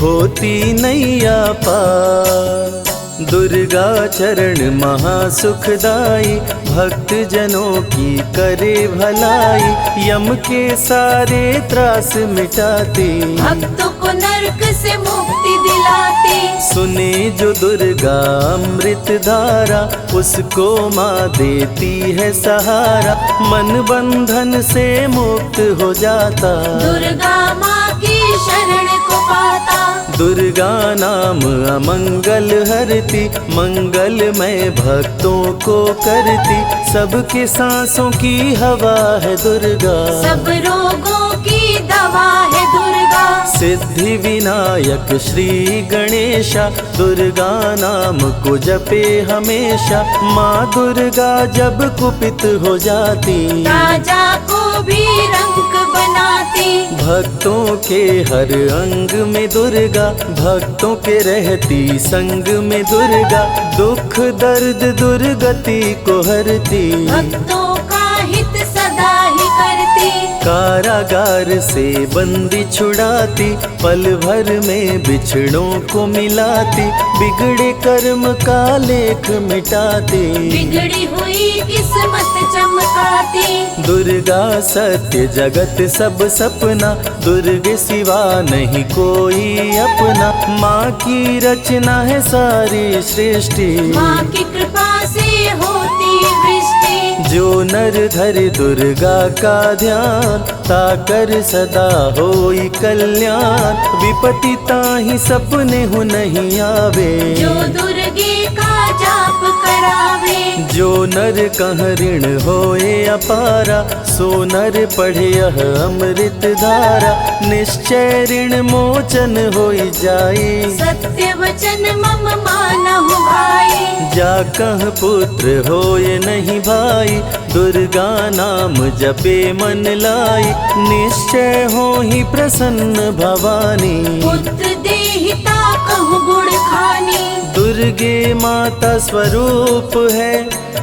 होती नैया पार। दुर्गा चरण महासुखदाई, भक्त जनों की करे भलाई। यम के सारे त्रास मिटाती, भक्तों को नरक से मुक्ति दिलाते। सुने जो दुर्गा अमृत धारा, उसको माँ देती है सहारा। मन बंधन से मुक्त हो जाता, दुर्गा माँ की शरण को पाता। दुर्गा नाम अमंगल हरती, मंगलमय भक्तों को करती। सबके सांसों की हवा है दुर्गा, सब रोगों की दवा है दुर्गा। सिद्धि विनायक श्री गणेशा, दुर्गा नाम को जपे हमेशा। माँ दुर्गा जब कुपित हो जाती, राजा को भी रंग बनाती। भक्तों के हर अंग में दुर्गा, भक्तों के रहती संग में दुर्गा। दुख दर्द दुर्गति को हरती, भक्तों का हित सदा ही करती। कारागार से बंदी छुड़ाती, पल भर में बिछड़ों को मिलाती। बिगड़े कर्म का लेख मिटाती, बिगड़ी हुई किस्मत चमकाती। दुर्गा सत्य जगत सब सपना, दुर्गे सिवा नहीं कोई अपना। माँ की रचना है सारी सृष्टि, माँ की कृपा से होती वृष्टि। जो नर धरे दुर्गा का ध्यान, ताकर सदा होई कल्याण। विपत्ति ताहि सपने हो नहीं आवे, जो दुर्गे का जाप करावे। जो नर कह ऋण होए अपारा, सो नर पढ़े यह अमृत धारा। निश्चय ऋण मोचन होई जाए, सत्य वचन मम मानहु भाई। जा कह पुत्र होए नहीं भाई, दुर्गा नाम जपे मन लाई। निश्चय हो ही प्रसन्न भवानी, पुत्र देहिता कहु गुण खानी। दुर्गे माता स्वरूप है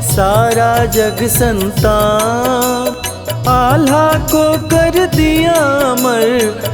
सारा जग संतान। आल्हा को कर दिया अमर,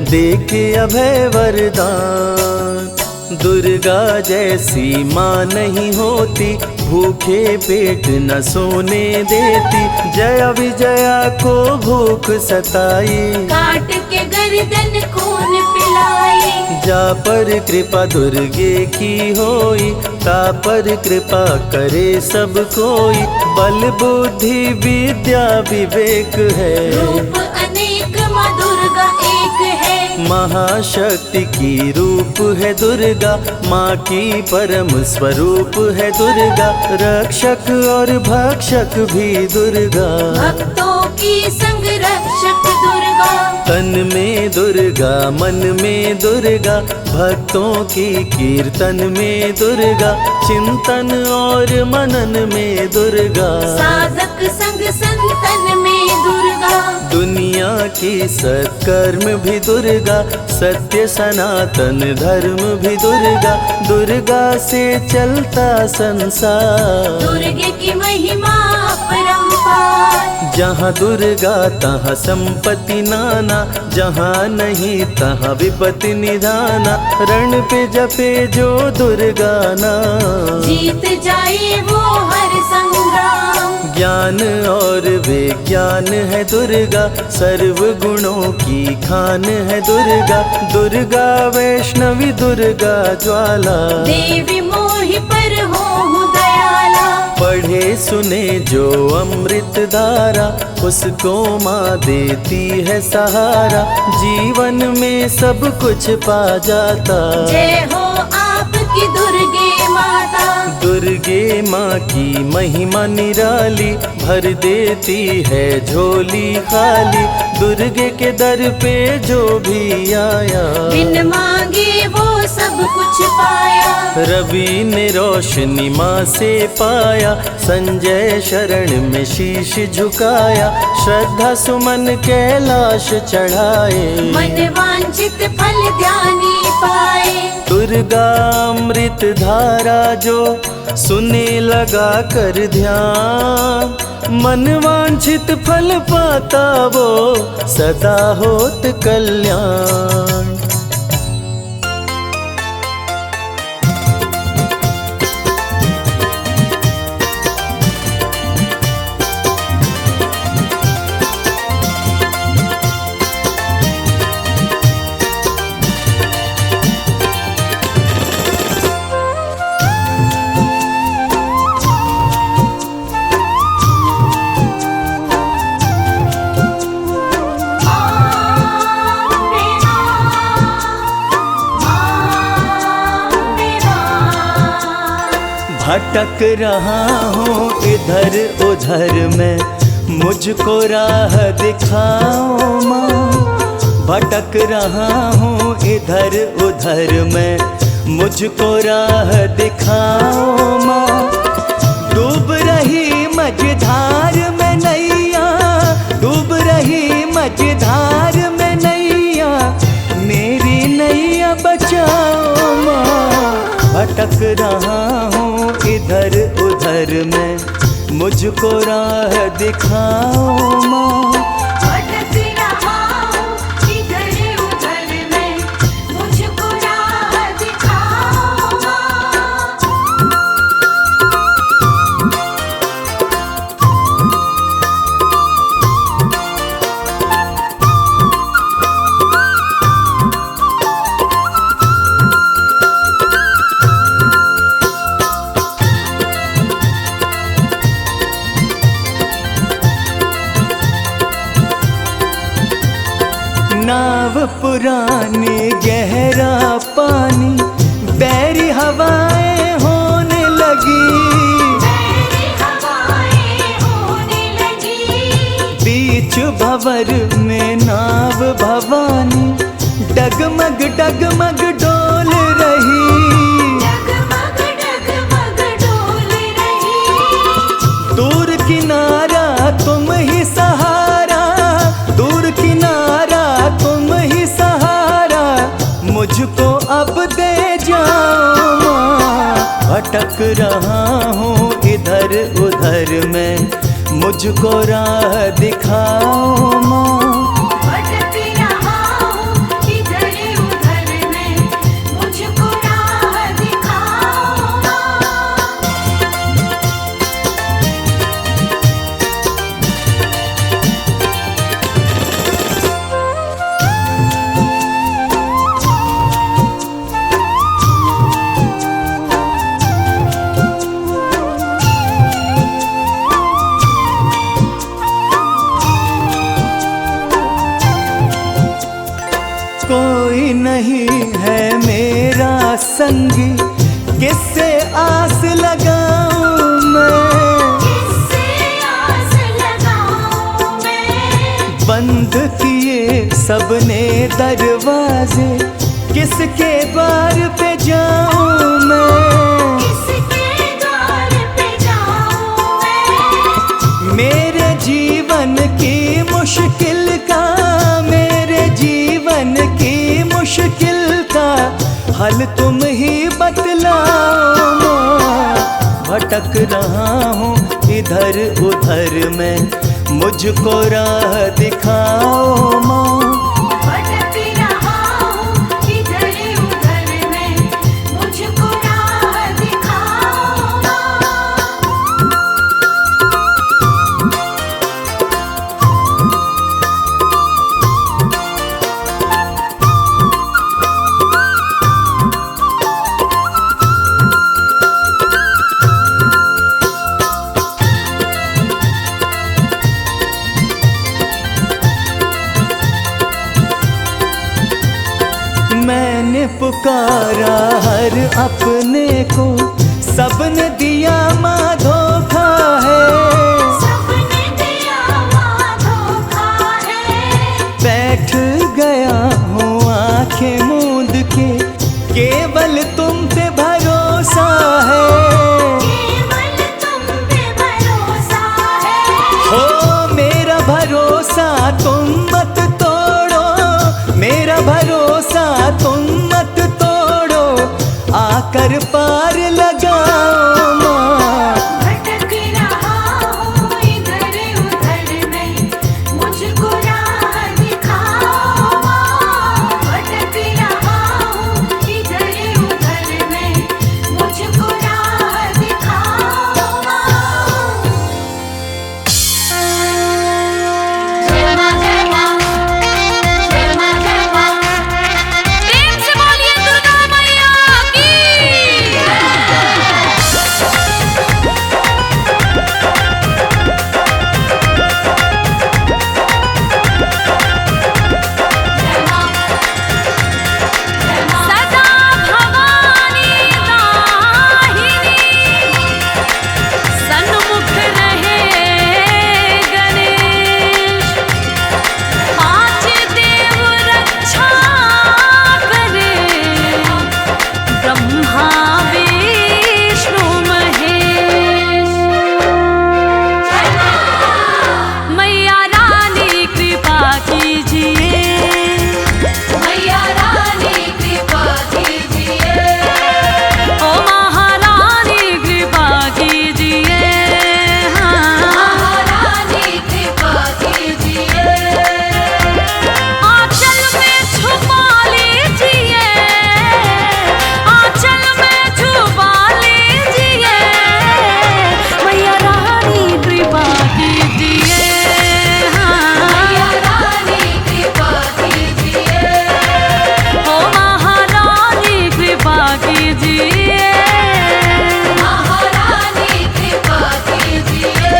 देके अभय वरदान। दुर्गा जैसी माँ नहीं होती, भूखे पेट न सोने देती। जया विजया को भूख सताई, काट के गर्दन खून पिलाई। जा पर कृपा दुर्गे की होई, ता पर कृपा करे सब कोई। बल बुद्धि विद्या विवेक है, रूप अनेक माँ दुर्गा एक है। महाशक्ति की रूप है दुर्गा, माँ की परम स्वरूप है दुर्गा। रक्षक और भक्षक भी दुर्गा, भक्तों की संग रक्षक दुर्गा। तन में दुर्गा मन में दुर्गा, भक्तों की कीर्तन में दुर्गा। चिंतन और मनन में दुर्गा, साधक संग संतन में दुर्गा। दुनिया की सत्कर्म भी दुर्गा, सत्य सनातन धर्म भी दुर्गा। दुर्गा से चलता संसार, दुर्गे की महिमा अपरंपार। जहाँ दुर्गा तहाँ संपत्ति नाना, जहाँ नहीं तहाँ विपत्ति निधाना। रण पे जपे जो दुर्गा नाम, जीत जाए वो हर संग्राम। ज्ञान और विज्ञान है दुर्गा, सर्व गुणों की खान है दुर्गा। दुर्गा वैष्णवी दुर्गा ज्वाला, देवी मोहि पर हो दयाला। पढ़े सुने जो अमृत धारा, उसको माँ देती है सहारा, जीवन में सब कुछ पा जाता। जय हो आपकी दुर्गे माता। दुर्गे माँ की महिमा निराली, भर देती है झोली खाली। दुर्गे के दर पे जो भी आया, बिन मांगे वो सब कुछ पाया। रवि ने रोशनी माँ से पाया, संजय शरण में शीश झुकाया। श्रद्धा सुमन कैलाश चढ़ाए, मन वांछित फल ध्यानी पाए। दुर्गा अमृत धारा जो सुने लगा कर ध्यान, मन वांछित फल पाता वो सदा होत कल्याण। भटक रहा हूँ इधर उधर में, मुझको राह दिखाओ माँ। भटक रहा हूँ इधर उधर में, मुझको राह दिखाओ माँ। डूब रही मझधार में नैया, डूब रही मझधार में नैया, मेरी नैया बचाओ माँ। भटक रहा हूँ इधर उधर में, मुझको राह दिखाओ माँ। भटक रहा हूँ इधर उधर में, मुझको राह दिखाओ माँ। नाव पुरानी गहरा पानी, बैरी हवाएं होने लगी। मेरी हवाएं होने लगी। बीच भंवर में नाव भवानी, डगमग डगमग डोल रही। डगमग डगमग डोल रही। दूर किनारा तुम ही सहारा, दूर किनारा तुम ही सहारा, मुझको अब दे जाओ माँ। भटक रहा हूँ इधर उधर में, मुझको राह दिखाओ माँ। भटक रहा हूँ इधर उधर में, मुझको राह दिखाओ माँ। कोई नहीं है मेरा संगी, किससे आस लगाऊं मैं। किससे आस लगाऊं मैं। बंद किए सबने दरवाजे, किसके द्वार पे जाऊं मैं। किसके द्वार पे जाऊं मैं। मेरे जीवन की मुश्किल का, मेरे जीवन की मुश्किल का हल तुम ही बतलाओ माँ। भटक रहा हूँ इधर उधर में, मुझको राह दिखाओ माँ। भटक रहा हूँ इधर उधर में, मुझको राह दिखाओ माँ। अपने को सबने दिया माँ धोखा है। सबने दिया माँ धोखा है। बैठ गया हूँ आंखें मूंद के, केवल तुम पे भरोसा है। केवल तुम पे भरोसा है। हो मेरा भरोसा तुम मत तोड़ो, मेरा भरोसा तुम मत तोड़ो, आकर पार लगाओ माँ। भटक रहा हूँ इधर उधर नहीं, मुझको राह दिखाओ माँ। भटक रहा हूँ इधर उधर नहीं, मुझको राह दिखाओ माँ। जय माँ जय माँ, जय माँ जय माँ। प्रेम से बोलिए दुर्गा मैया की। सदा भवानी दाहिनी, सन्मुख रहे गणेश। पांच देव रक्षा करे, ब्रह्मा विष्णु महेश। मैया रानी कृपा कीजिए, मैया रानी कृपा कीजिए। ओ महारानी कृपा कीजिए, महारानी कृपा कीजिए। आंचल में छुपा लीजिए, आंचल में छुपा लीजिए। मैया रानी कृपा कीजिए, मैया रानी कृपा कीजिए। ओ महारानी कृपा कीजिए, महारानी कृपा कीजिए।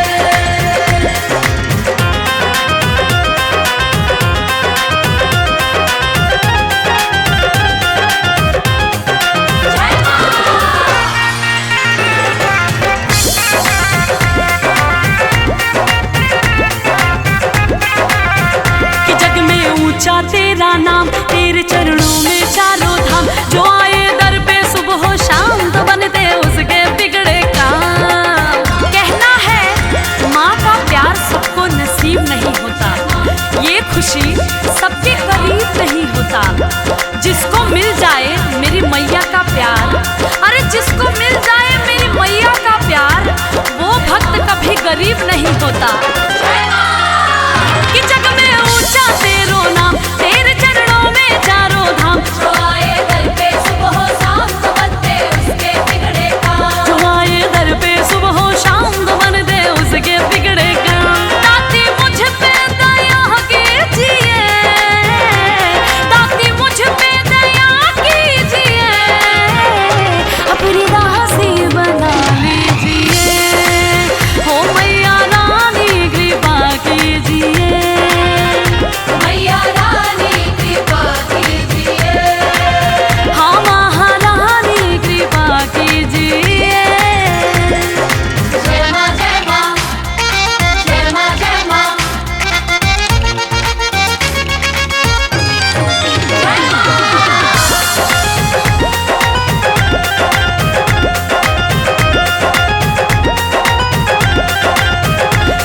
कि जग में ऊंचा तेरा नाम, तेरे चरणों में चारों धाम। जो आए दर पे सुबह हो शाम, तो बनते उसके बिगड़े काम। कहना है माँ का प्यार सबको नसीब नहीं होता, ये खुशी सबके करीब नहीं होता। जिसको मिल जाए मेरी मैया का प्यार, अरे जिसको मिल जाए मेरी मैया का प्यार, वो भक्त कभी गरीब नहीं होता। कि जग में ऊंचा तेरो नाम, तेरे चरणों में चारों धाम। जो आए दर पे सुबह हो शाम, तो बनते उसके बिगड़े काम। जो आए दर पे सुबह हो शाम, तो बनते उसके बिगड़े काम। दाती मुझ पे दया कीजिए, दाती मुझ पे दया कीजिए। अपनी दासी बना लीजिए, हो मैया रानी कृपा कीजिए, मैया रानी कृपा कीजिए। हाँ महारानी कृपा कीजिए। जय माँ जय माँ, जय माँ जय माँ।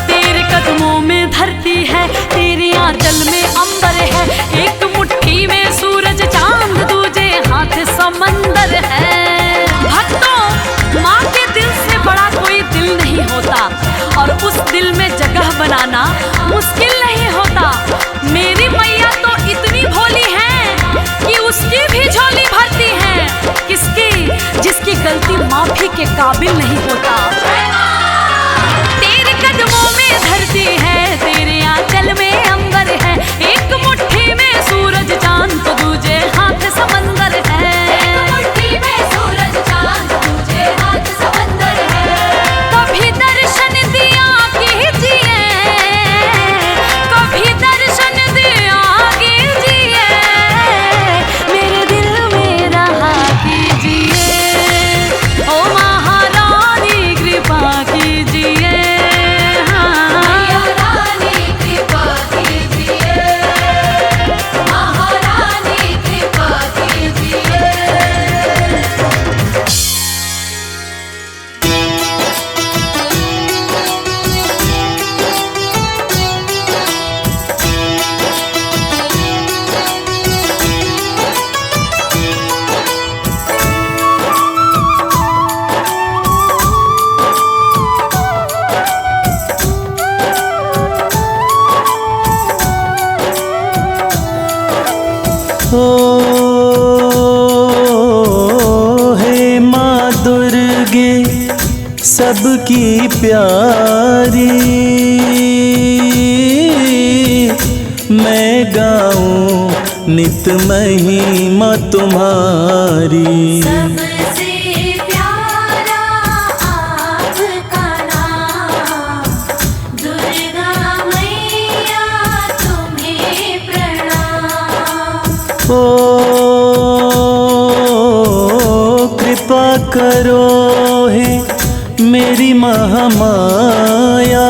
तेरे कदमों में धरती है, तेरे आंचल में अंबर है। एक मुट्ठी में सूरज चांद, दूजे हाथ समंदर है। भक्तों माँ के दिल से बड़ा कोई दिल नहीं होता, और उस दिल में जगह बनाना मुश्किल नहीं होता। मेरी मैया तो इतनी भोली है कि उसकी भी झोली भरती है। किसकी? जिसकी गलती माफी के काबिल नहीं होता। तेरे कदमों में धरती है, तेरे आंचल में अंबर है। एक मुट्ठी में सूरज चांद, तो दूजे हाथ समंदर है। एक मुट्ठी में सूरज चांद, दूजे हाथ समंदर है। कभी दर्शन दिया कीजिए, कभी दर्शन दिया कीजिए। मेरे दिल में रहा कीजिए, दुर्गे सबकी प्यारी, मैं गाऊं नित महिमा तुम्हारी। सबसे प्यारा आपका नाम, दुर्गा मैया तुम्हें प्रणाम। ओ कृपा करो हे मेरी महामाया,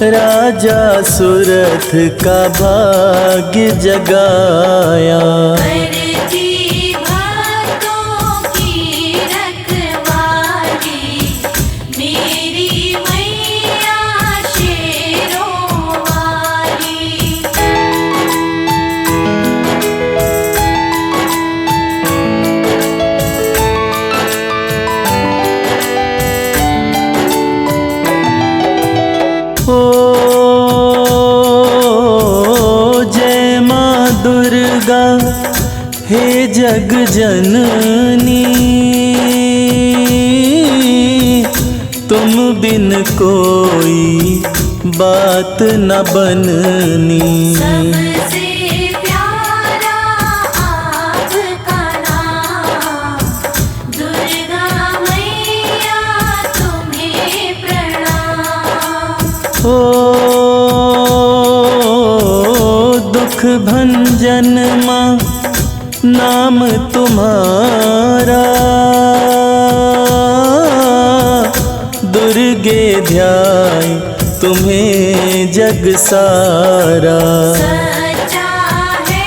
राजा सुरथ का भाग्य जगाया। करती भक्तों की रखवाली, मेरी मैया शेरों वाली। ओ जय माँ दुर्गा हे जग जननी, तुम बिन कोई बात न बननी। सबसे प्यारा आपका नाम, दुर्गा मैया तुम्हें प्रणाम। ओ दुख भंजन माँ नाम तुम्हारा, दुर्गे ध्याय तुम्हें जग सारा। सच्चा है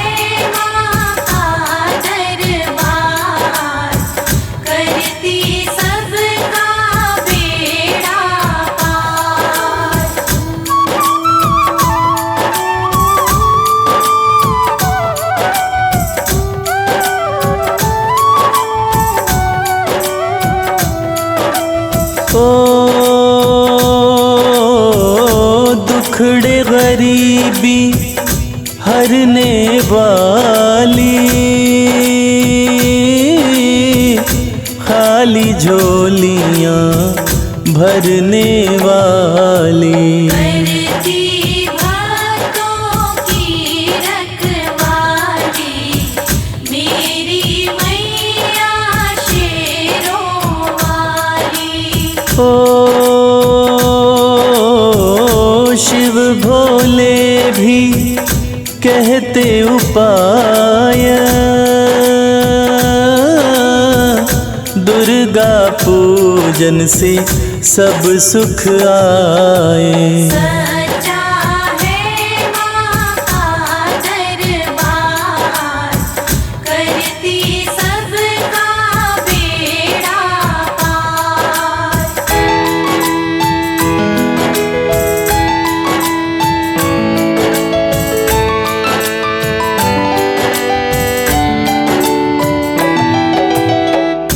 माँ का दरबार, करती सबका बेड़ा पार। ओ दुखड़े गरीबी हरने वाली, खाली झोलियाँ भरने वाली। करती भक्तों की रखवाली, मेरी मैया शेरों वाली। ओ शिव भोले भी कहते उपाय, दुर्गा पूजन से सब सुख आए। सच्चा है माँ का दरबार, करती सबका बेड़ा पार।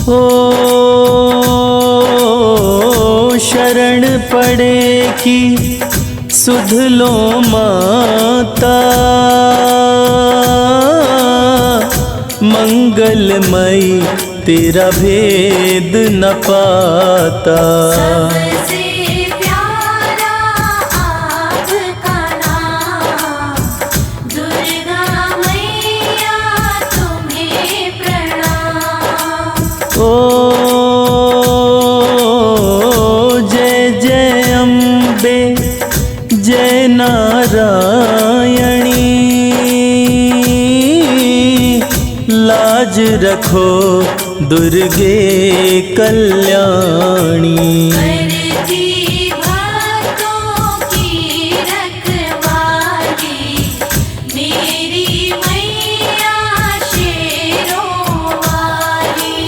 ओ शरण पड़े कि सुध लो माता, मंगलमयी तेरा भेद न पाता। सबसे प्यारा आपका नाम, दुर्गा मैया तुम्हें प्रणाम। ओ जय जय अम्बे जय नारायणी, लाज रखो दुर्गे कल्याणी। करती भक्तों की रखवाली, मेरी मैया शेरों वाली।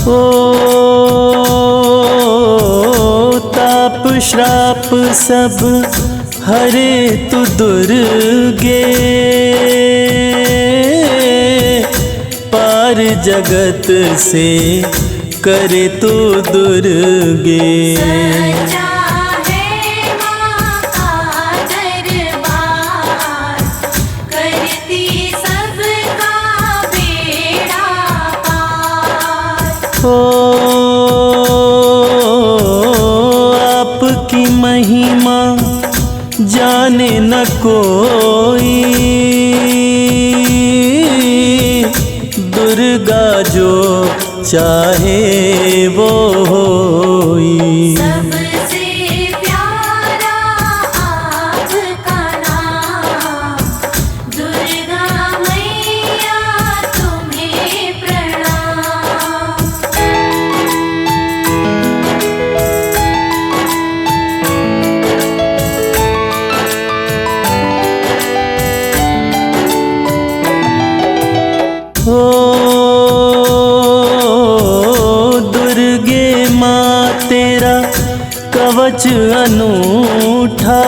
ओ ताप श्राप सब हरे तु दुर्गे, पार जगत से करे तू दुर्गे। सच्चा है माँ का दरबार, करती सबका बेड़ा पार। ओ आपकी महिमा जाने न कोई, दुर्गा जो चाहे वो होई। सबसे प्यारा आपका नाम, दुर्गा मैया तुम्हें प्रणाम। दुर्गे माँ तेरा कवच अनूठा,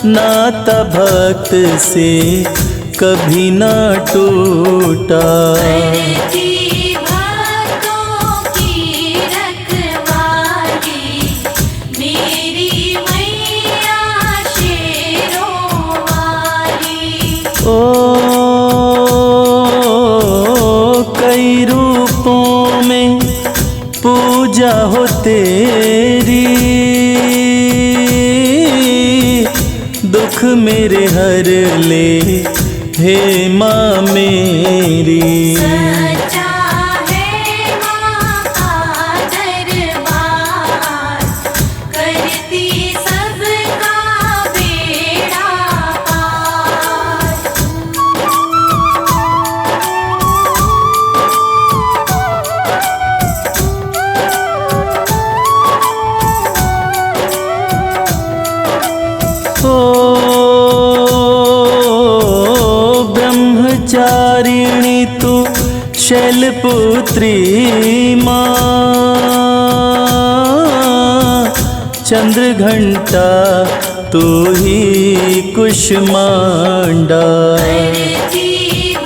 नाता भक्त से कभी ना टूटा। करती भक्तों की रखवाली, मेरी मैया शेरों वाली। ओ कई रूपों में पूजा हो तेरी, दुख मेरे हर ले हे माँ मेरी। सच्चा है माँ का दरबार, करती सबका बेड़ा पार। ब्रह्मचारिणी तू शैलपुत्री माँ, चंद्रघंटा तू ही कुष्मांडा। करती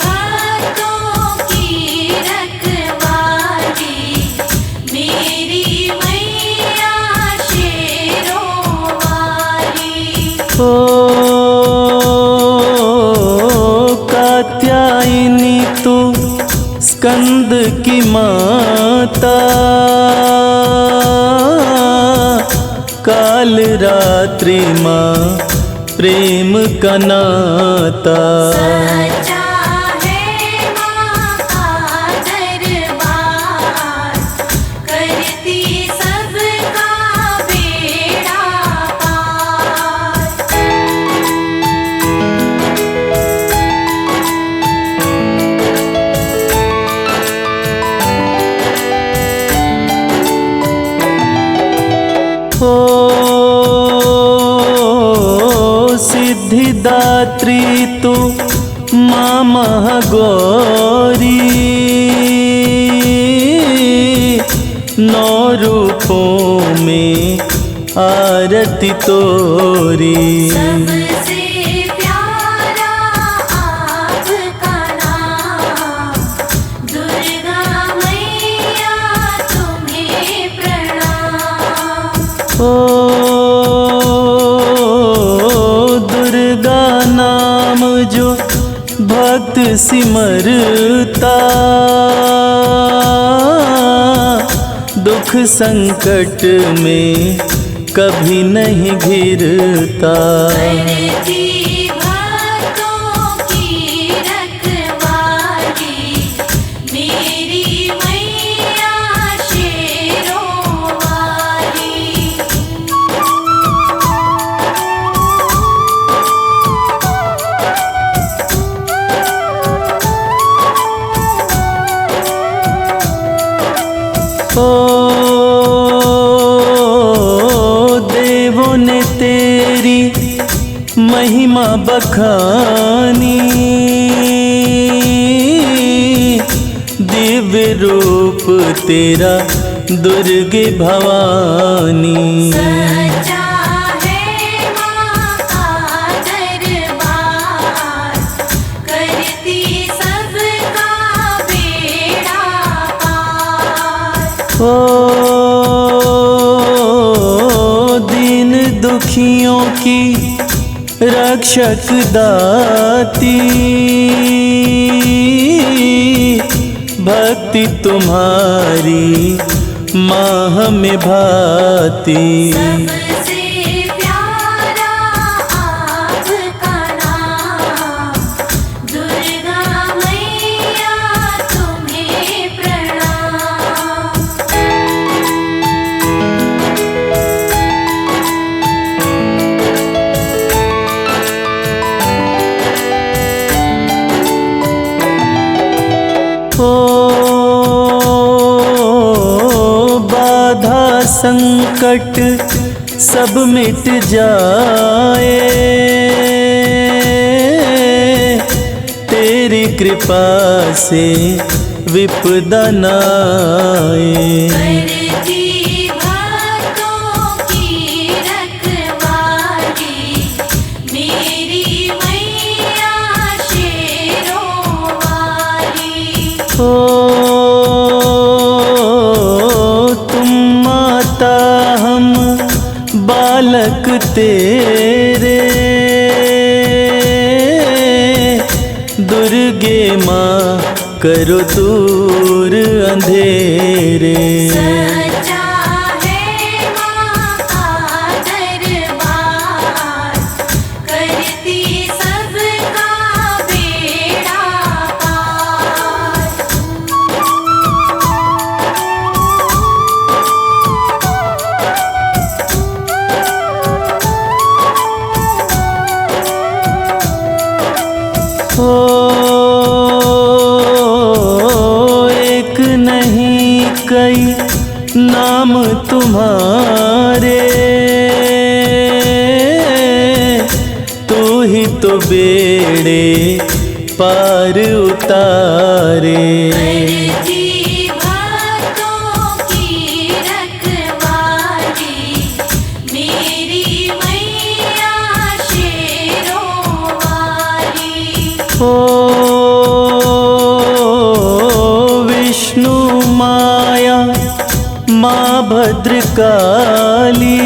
भक्तों की रखवाली, मेरी मैया शेरों वाली। कात्यायनी तू स्कंद की माता, काल रात्रि माँ प्रेम का नाता। सच्चा है माँ का दरबार, करती सबका बेड़ा पार। सिद्धिदात्री तू माँ महागौरी, नौ रूपों में आरती तोरी। सबसे प्यारा आपका नाम, दुर्गा मैया तुम्हें प्रणाम। ओ दुर्गा नाम जो भक्त सिमरता, दुख संकट में कभी नहीं घिरता। करती भक्तों की रखवाली, मेरी मैया शेरों वाली। देवों ने तेरी महिमा बखानी, दिव्य रूप तेरा दुर्गे भवानी। सच्चा है माँ का दरबार, करती सबका बेड़ा ओ दीन दुखियों की रक्षक दाती, भक्ति तुम्हारी माँ हमें भाती। सबसे प्यारा आपका नाम, दुर्गा मैया तुम्हें प्रणाम। बाधा संकट सब मिट जाए, तेरी कृपा से विपदा न आए। करती भक्तों की रखवाली, मेरी मैया शेरों वाली। ओ तुम माता हम बालक तेरे, दुर्गे माँ करो दूर अंधेरे। सच्चा है माँ का दरबार, करती सबका बेड़ा पार। ओ एक नहीं कई नाम तुम्हारे, तू ही तो बेड़े पार उतारे। करती भक्तों की रखवाली, मेरी मैया शेरों वाली। ओ विष्णु माया माँ भद्रकाली,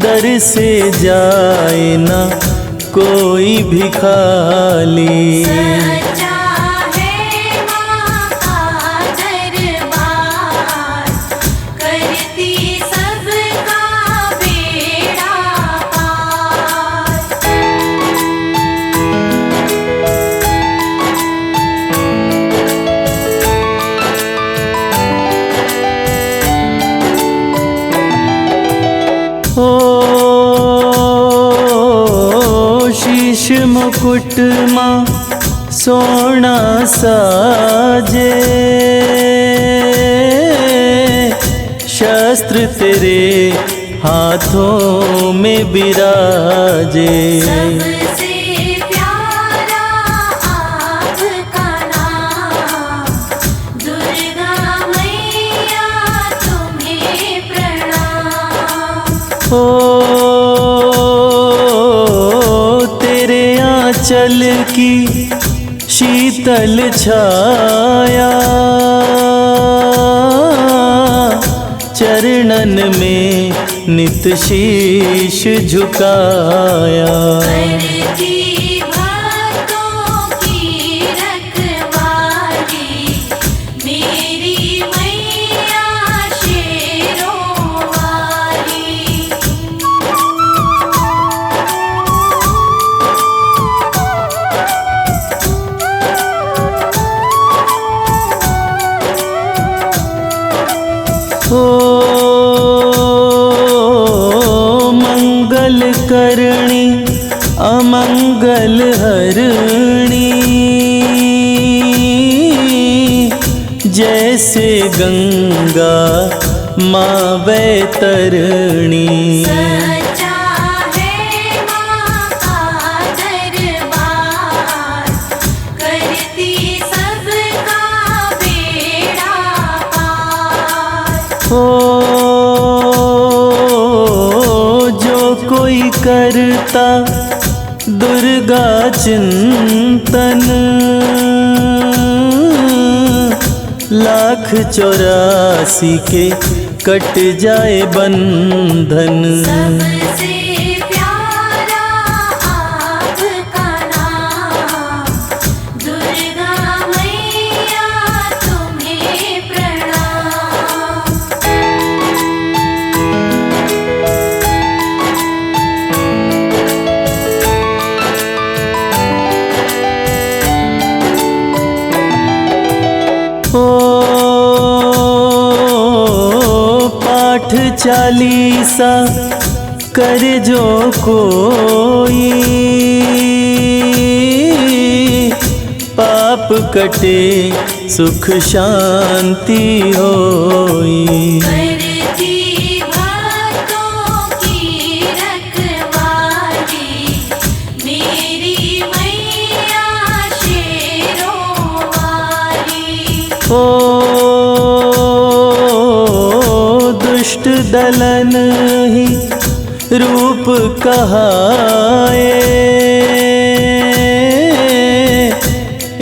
दर से जाए ना कोई भी खाली। सच्चा है माँ का दरबार, करती सबका बेड़ा पार। ओ शीश मुकुट माँ सोना साजे, शस्त्र तेरे हाथों में बिराजे। सबसे प्यारा आपका नाम, दुर्गा मैया तुम्हें प्रणाम। ओ तेरे आंचल की शीतल छाया, चरणन में नित शीश झुकाया। करती भक्तों की रखवाली, मेरी मैया शेरों वाली। ओ मंगल करणी अमंगल हरणी, जैसे गंगा माँ वैतरणी। सच्चा है माँ का दरबार, करती सबका बेड़ा पार। ओ जो कोई करता दुर्गा चिंतन, 1,84 के कट जाए बंधन। सबसे प्यारा आपका नाम, दुर्गा मैया तुम्हें प्रणाम। ओ पाठ 40 कर जो कोई, पाप कटे सुख शांति होई। करती भक्तों की रखवाली, मेरी मैया शेरों वाली। ओ दुष्ट दलन ही रूप कहाए,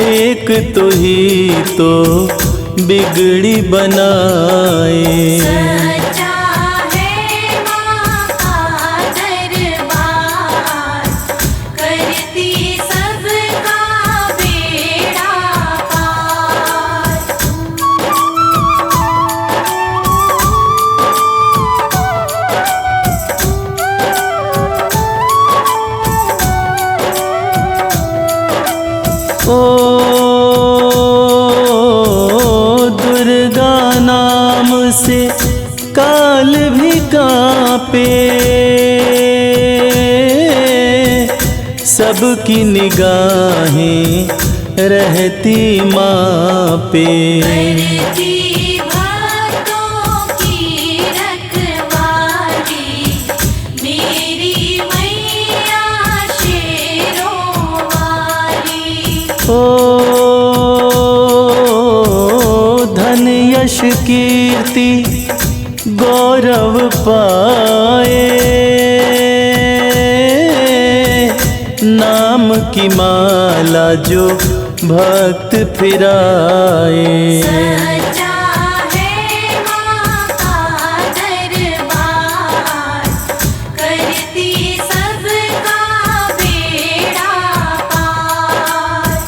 एक तो ही तो बिगड़ी बनाए। सच्चा है माँ का दरबार, करती सबका बेड़ा पार। ओ दुर्गा नाम से काल भी कांपे, सबकी निगाहें रहती माँ पे। करती भक्तों की रखवाली, मेरी मैया शेरों वाली। ओ धन यश कीर्ति गौरव पाए, नाम की माला जो भक्त फिराए। सच्चा है माँ का दरबार, करती सबका बेड़ा पार।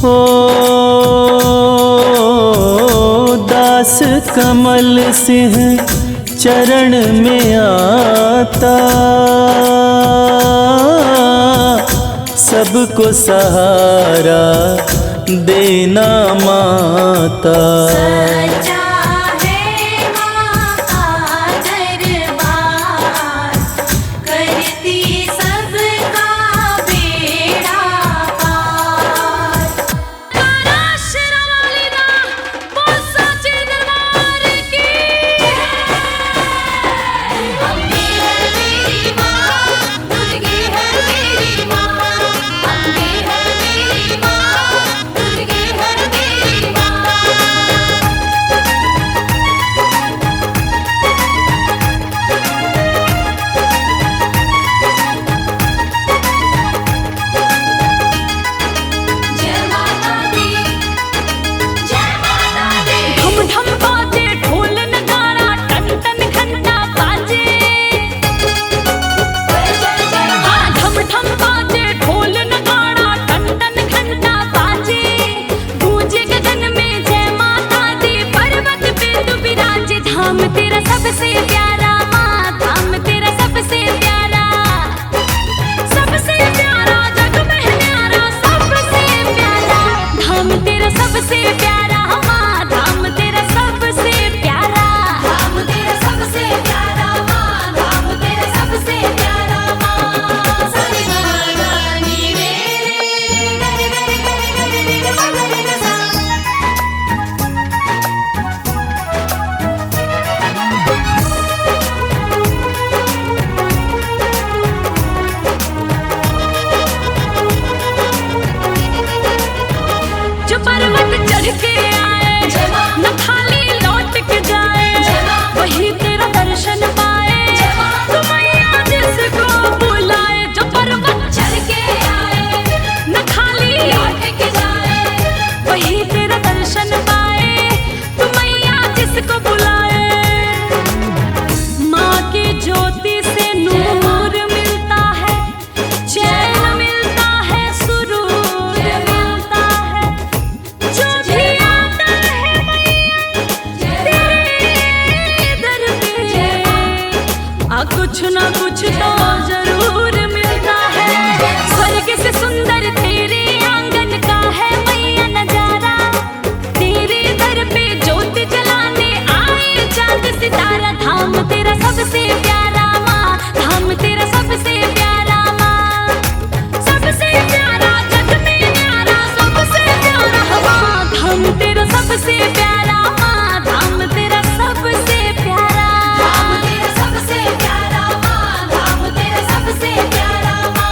ओ दास कमल सिंह चरण में आता, सबको सहारा देना माता। सच्चा है माँ का दरबार, करती सबका बेड़ा पार। अम्बे है मेरी माँ, दुर्गे है मेरी माँ। अम्बे है मेरी माँ, दुर्गे है मेरी माँ। जय माता दी, जय माता दी। ढम ढम बाजे ढोल नगाड़ा, टन टन घंटा बाजे। हाँ ढम ढम बाजे ढोल नगाड़ा, टन टन घंटा बाजे। गूंजे गगन में जय माता दी, पर्वत पे तू विराजे। धाम तेरा सबसे प्यारा माँ, धाम तेरा सबसे प्यारा, सबसे प्यारा जग में न्यारा, सबसे प्यारा। धाम तेरा सबसे प्यारा माँ, धाम तेरा सबसे प्यारा। धाम तेरा सबसे प्यारा माँ, धाम तेरा सबसे प्यारा माँ। सरे गा गा नी रे, रे रे रे रे रे रे रे रे रे रे सा। कुछ ना कुछ तो जरूर मिलता है। स्वर्ग से सुंदर तेरे आंगन का है मैया नजारा। तेरे दर पे ज्योत जलाने आए चांद सितारा। धाम तेरा सबसे प्यारा माँ, धाम तेरा सबसे प्यारा माँ। सबसे प्यारा जग में न्यारा, सबसे प्यारा माँ। धाम तेरा सबसे प्यारा माँ, धाम तेरा सबसे प्यारा। धाम तेरा सबसे प्यारा माँ, धाम तेरा सबसे प्यारा माँ।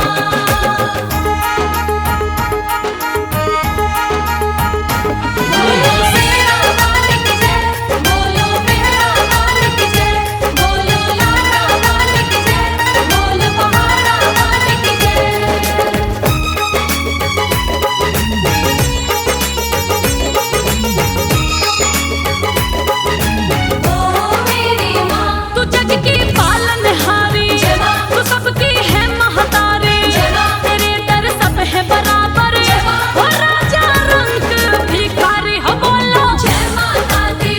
बोलो शेरा वाली की जय, बोलो मेरा वाली की जय, बोलो लाडा वाली की जय, बोलो पहाड़ा वाली की जय। ओ मेरी माँ, तू जग की पालनहारी, जय माँ। तू सबकी है महतारी। जय माँ। तेरे दर सब है बराबर, जय माँ। हो राजा रंग भिखारी। हो बोलो जय माता दी,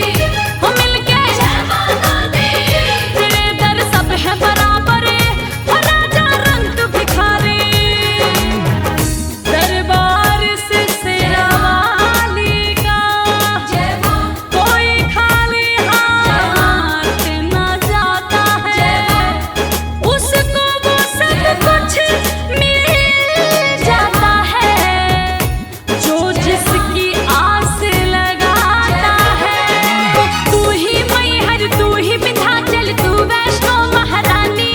हो मिलके जय माता दी। तेरे दर सब है बराबर, हो राजा रंग भिखारी। दरबार से शेरा वाली का जय माँ, कोई खाली हाथ न जाता है। उसको वो सब कुछ मिल जाता है, जो जिसकी आस लगाता है। तू ही मैहर, तू ही विंध्याचल, तू वैष्णो महारानी।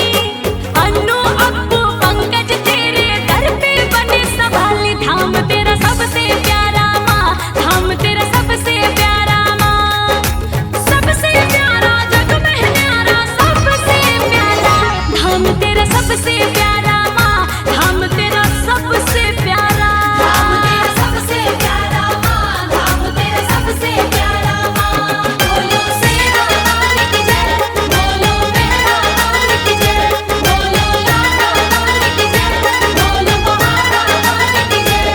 अन्नू अप्पू पंकज तेरे दर पे बने संभाली। धाम तेरा सबसे प्यारा माँ, धाम तेरा सबसे प्यारा माँ। सबसे प्यारा जग में न्यारा, सबसे प्यारा। धाम तेरा सबसे प्यारा माँ, धाम तेरा सबसे प्यारा। धाम तेरा सबसे प्यारा माँ, धाम तेरा सबसे प्यारा माँ। बोलो शेरा वाली की जय, बोलो मेरा वाली की जय, बोलो लाडा वाली की जय, बोलो पहाड़ा वाली की जय।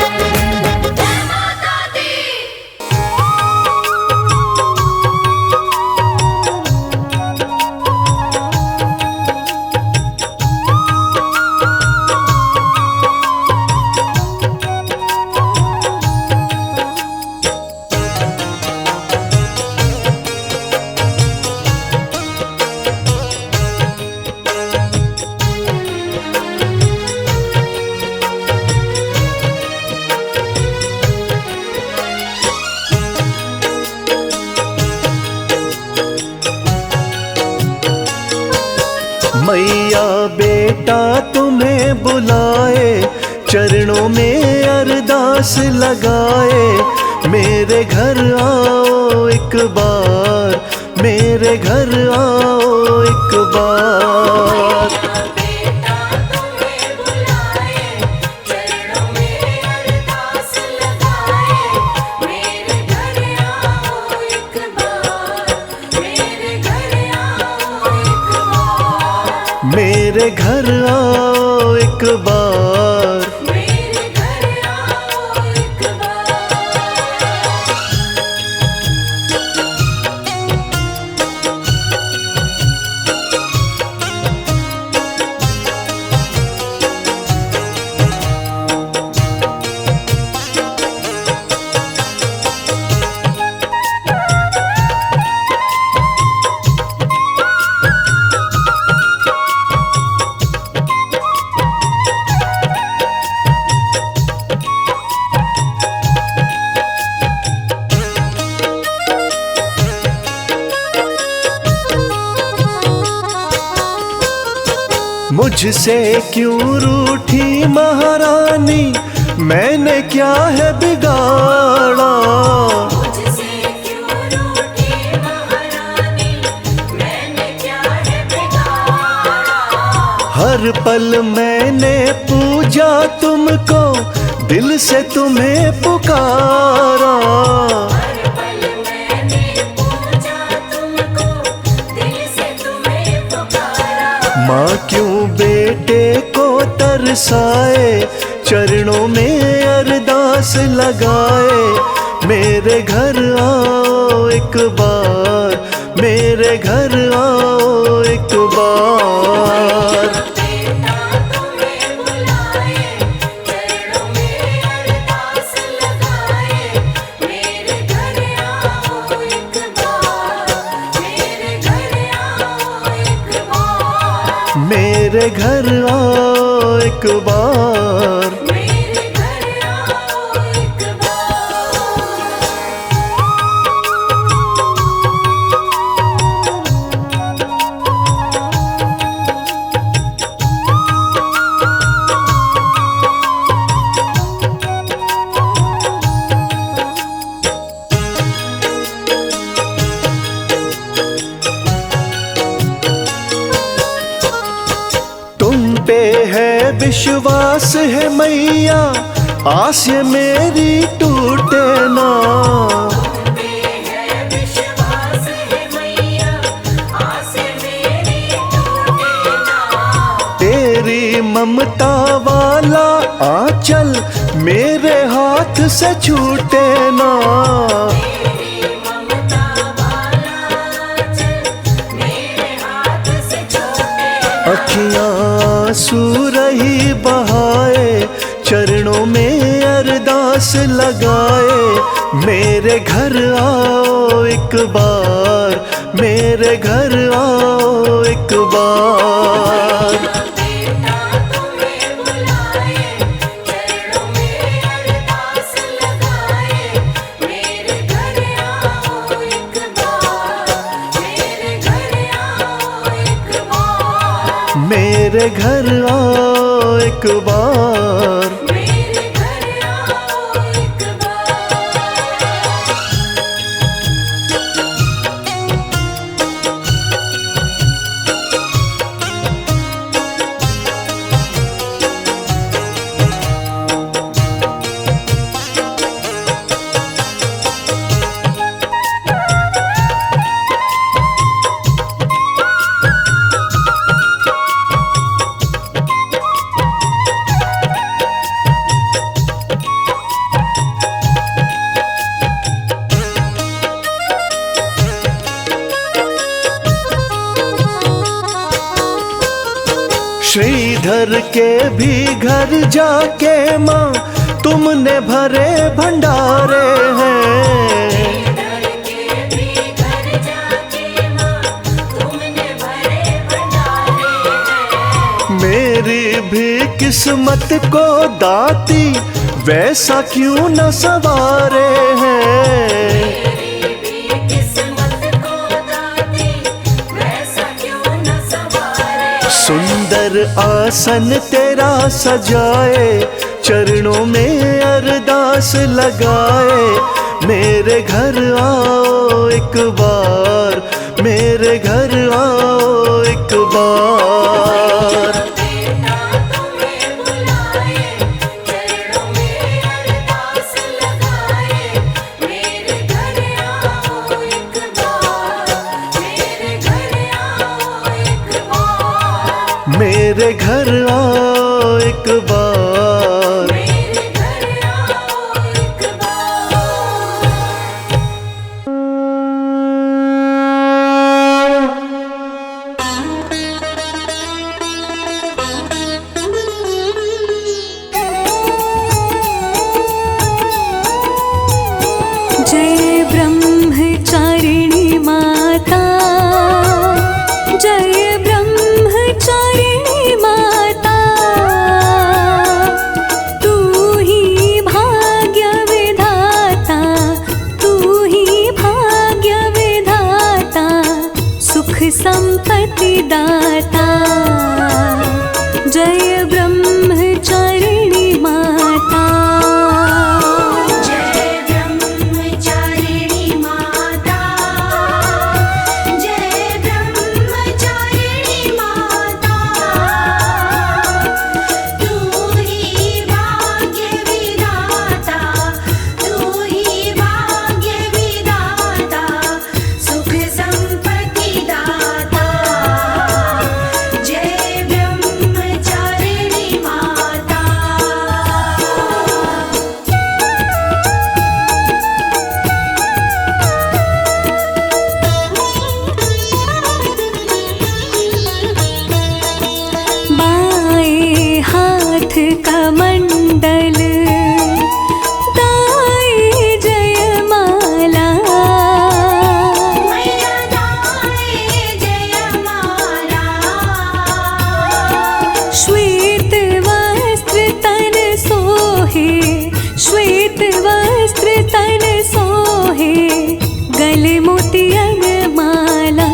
जय माता दी। मैया बेटा तुम्हें बुलाए, चरणों में अरदास लगाए। मेरे घर आओ एक बार, मेरे घर आओ एक बार। बेटा तुम्हें बुलाए, चरणों में अरदास लगाए। मेरे घर आओ एक बार, मेरे घर आओ एक बार। मेरे घर आओ एक बार। मेरे घर आओ एक बार। मुझसे क्यों रूठी महारानी, मैंने क्या है बिगाड़ा। मुझसे क्यों रूठी महारानी, मैंने क्या है बिगाड़ा। हर पल मैंने पूजा तुमको, दिल से तुम्हें पुकारा। हर पल मैंने पूजा तुमको, दिल से तुम्हें पुकारा। माँ क्यों बेटे को तरसाए, चरणों में अरदास लगाए। मेरे घर आओ एक बार, मेरे घर आओ एक बार। बेटा तुम्हें बुलाए, चरणों में अरदास लगाए, मेरे घर आओ एक बार, मेरे घर आओ एक बार, मेरे घर आओ एक बार। मेरे घर आओ एक बार। तुम पे है विश्वास है मैया, आस ये मेरी टूटे ना। पे है विश्वास है मैया, आस मेरी टूटे ना, तेरी ममता वाला आंचल मेरे हाथ से छूटे ना। तेरी ममता वाला चल मेरे हाथ से छूटे ना। अखियां आंसू रही बहाए, चरणों में अरदास लगाए, मेरे घर आओ एक बार, मेरे घर आओ एक बार। बेटा तुम्हें बुलाए, चरणों में अरदास लगाए, मेरे घर आओ एक बार, मेरे घर आओ एक बार, मेरे घर आओ एक बार। मेरे घर आओ एक बार। श्रीधर के भी घर जाके माँ तुमने भरे भंडारे हैं। इधर के भी घर जाके माँ तुमने भरे भंडारे हैं, मेरी भी किस्मत को दाती वैसा क्यों न सवारे हैं। मेरी भी किस्मत को दाती वैसा क्यों न सवारे। सुंदर आसन तेरा सजाए, चरणों में अरदास लगाए, मेरे घर आओ एक बार, मेरे घर आओ एक बार। बेटा तुम्हें बुलाए, चरणों में अरदास लगाए, मेरे घर आओ एक बार, मेरे घर आओ एक बार, मेरे घर आओ एक बार। मेरे घर आओ एक बार। जय ब्रह्मचारिणी माता, जय ब्रह्मचारिणी माता, तू ही भाग्य विधाता, तू ही भाग्य विधाता, सुख संपत्ति दाता। जय ब्रह्मचारिणी माता। जय ब्रह्मचारिणी माता, जय ब्रह्मचारिणी माता, तू ही भाग्य विधाता, तू ही भाग्य विधाता, सुख संपत्ति दाता। जय ब्रह्मचारिणी माता। श्वेत वस्त्र तन सोहे, गले मोतियन माला।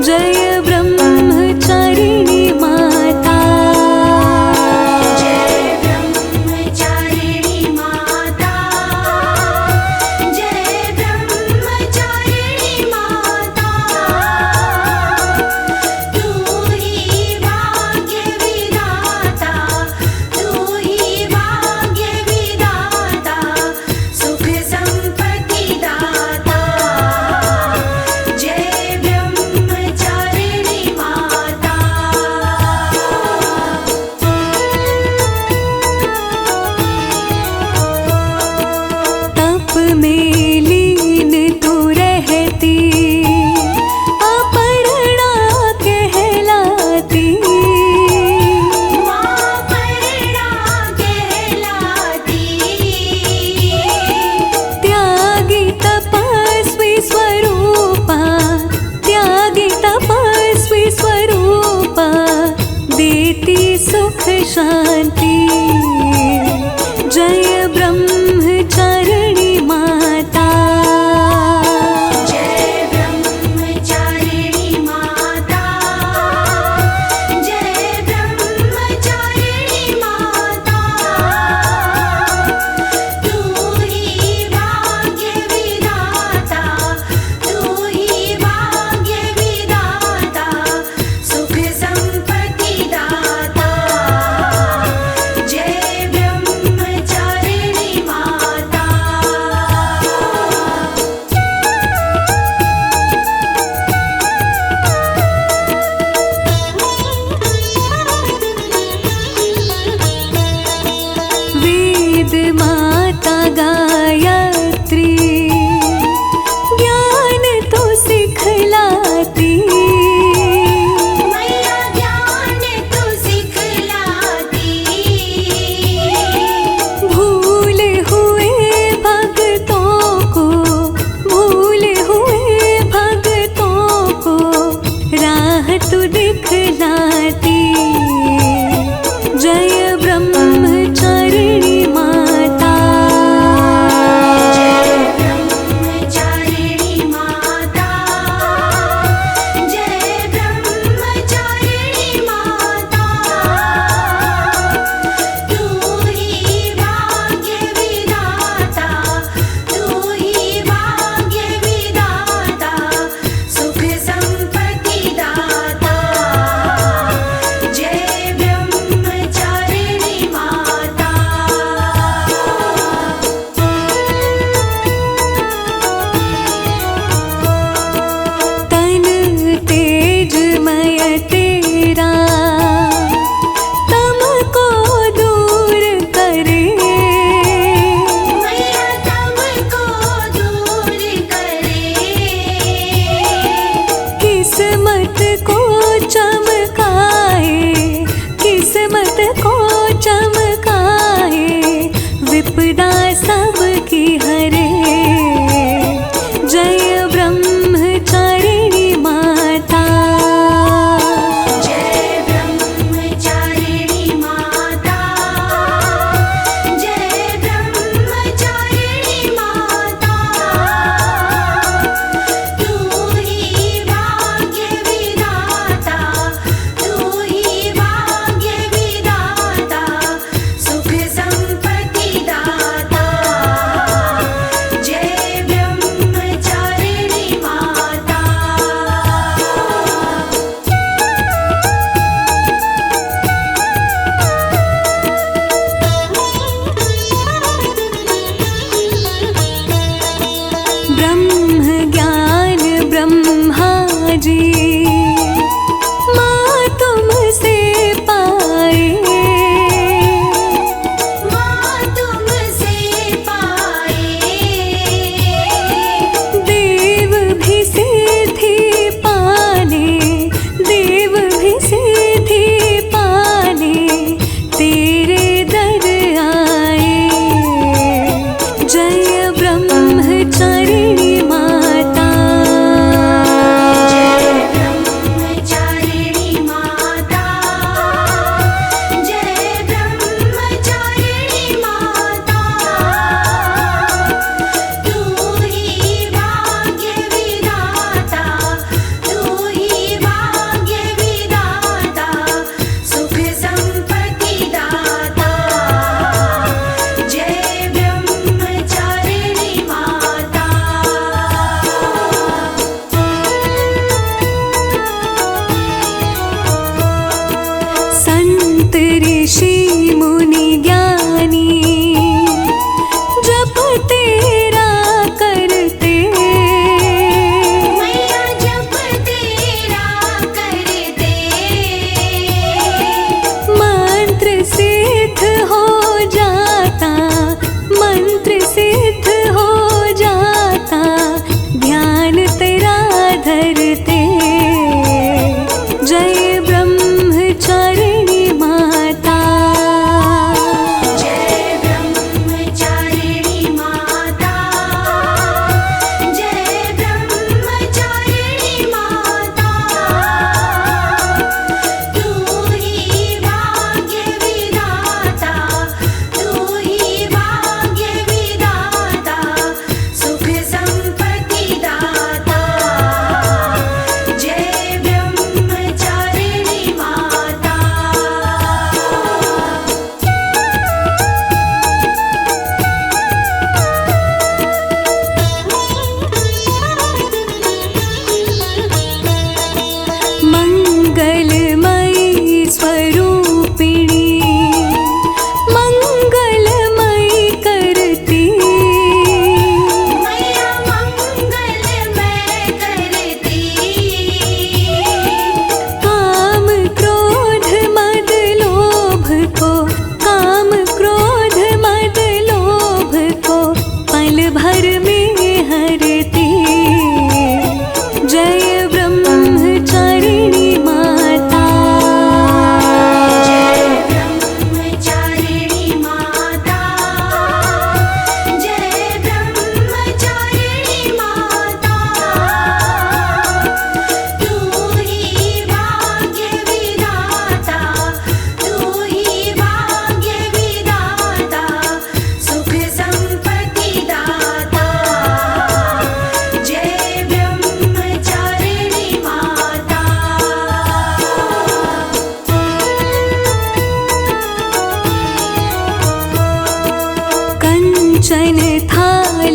जय ब्रह्मचारिणी माता। जय ब्रह्मचारिणी माता, जय ब्रह्मचारिणी माता। तू ही भाग्य विधाता, तू ही भाग्य विधाता, सुख संपत्ति दाता। जय ब्रह्मचारिणी माता। तप में लीन तू रहती, अपर्णा कहलाती। माँ पर्णा कहलाती। त्यागी तपस्वी स्वरूपा, त्यागी तपस्वी स्वरूपा, देती सुख शांति। जय ब्रह्मचारिणी माता। जय ब्रह्मचारिणी माता, जय ब्रह्मचारिणी माता। तू ही भाग्य विधाता, तू ही भाग्य विधाता, सुख संपत्ति दाता। जय ब्रह्मचारिणी माता। वेद माता गायत्री, ज्ञान तो सिखलाती। मैया ज्ञान तू सिखलाती। भूल हुए भक्तों को, भूल हुए भक्तों को, राह तू दिखलाती। जय ब्रह्मचारिणी माता। जय ब्रह्मचारिणी माता, जय ब्रह्मचारिणी माता। तू ही भाग्य विधाता, तू ही भाग्य विधाता, सुख संपत्ति दाता। जय ब्रह्मचारिणी माता। तन तेजमय तेरा, तम को दूर करे। मैया तुमको दूर करे। किस्मत को चमकाए, किस्मत को चमकाए, विपदा सबकी हरे। जय ब्रह्मचारिणी माता। जय ब्रह्मचारिणी माता, जय ब्रह्मचारिणी माता। तू ही भाग्य विधाता,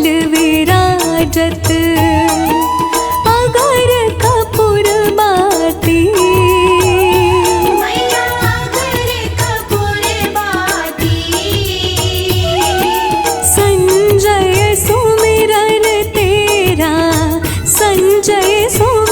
लाल विराजत अगर कपूर बाती मैया अगर कपूर बाती संजय सुमिरन तेरा संजय सुमिरन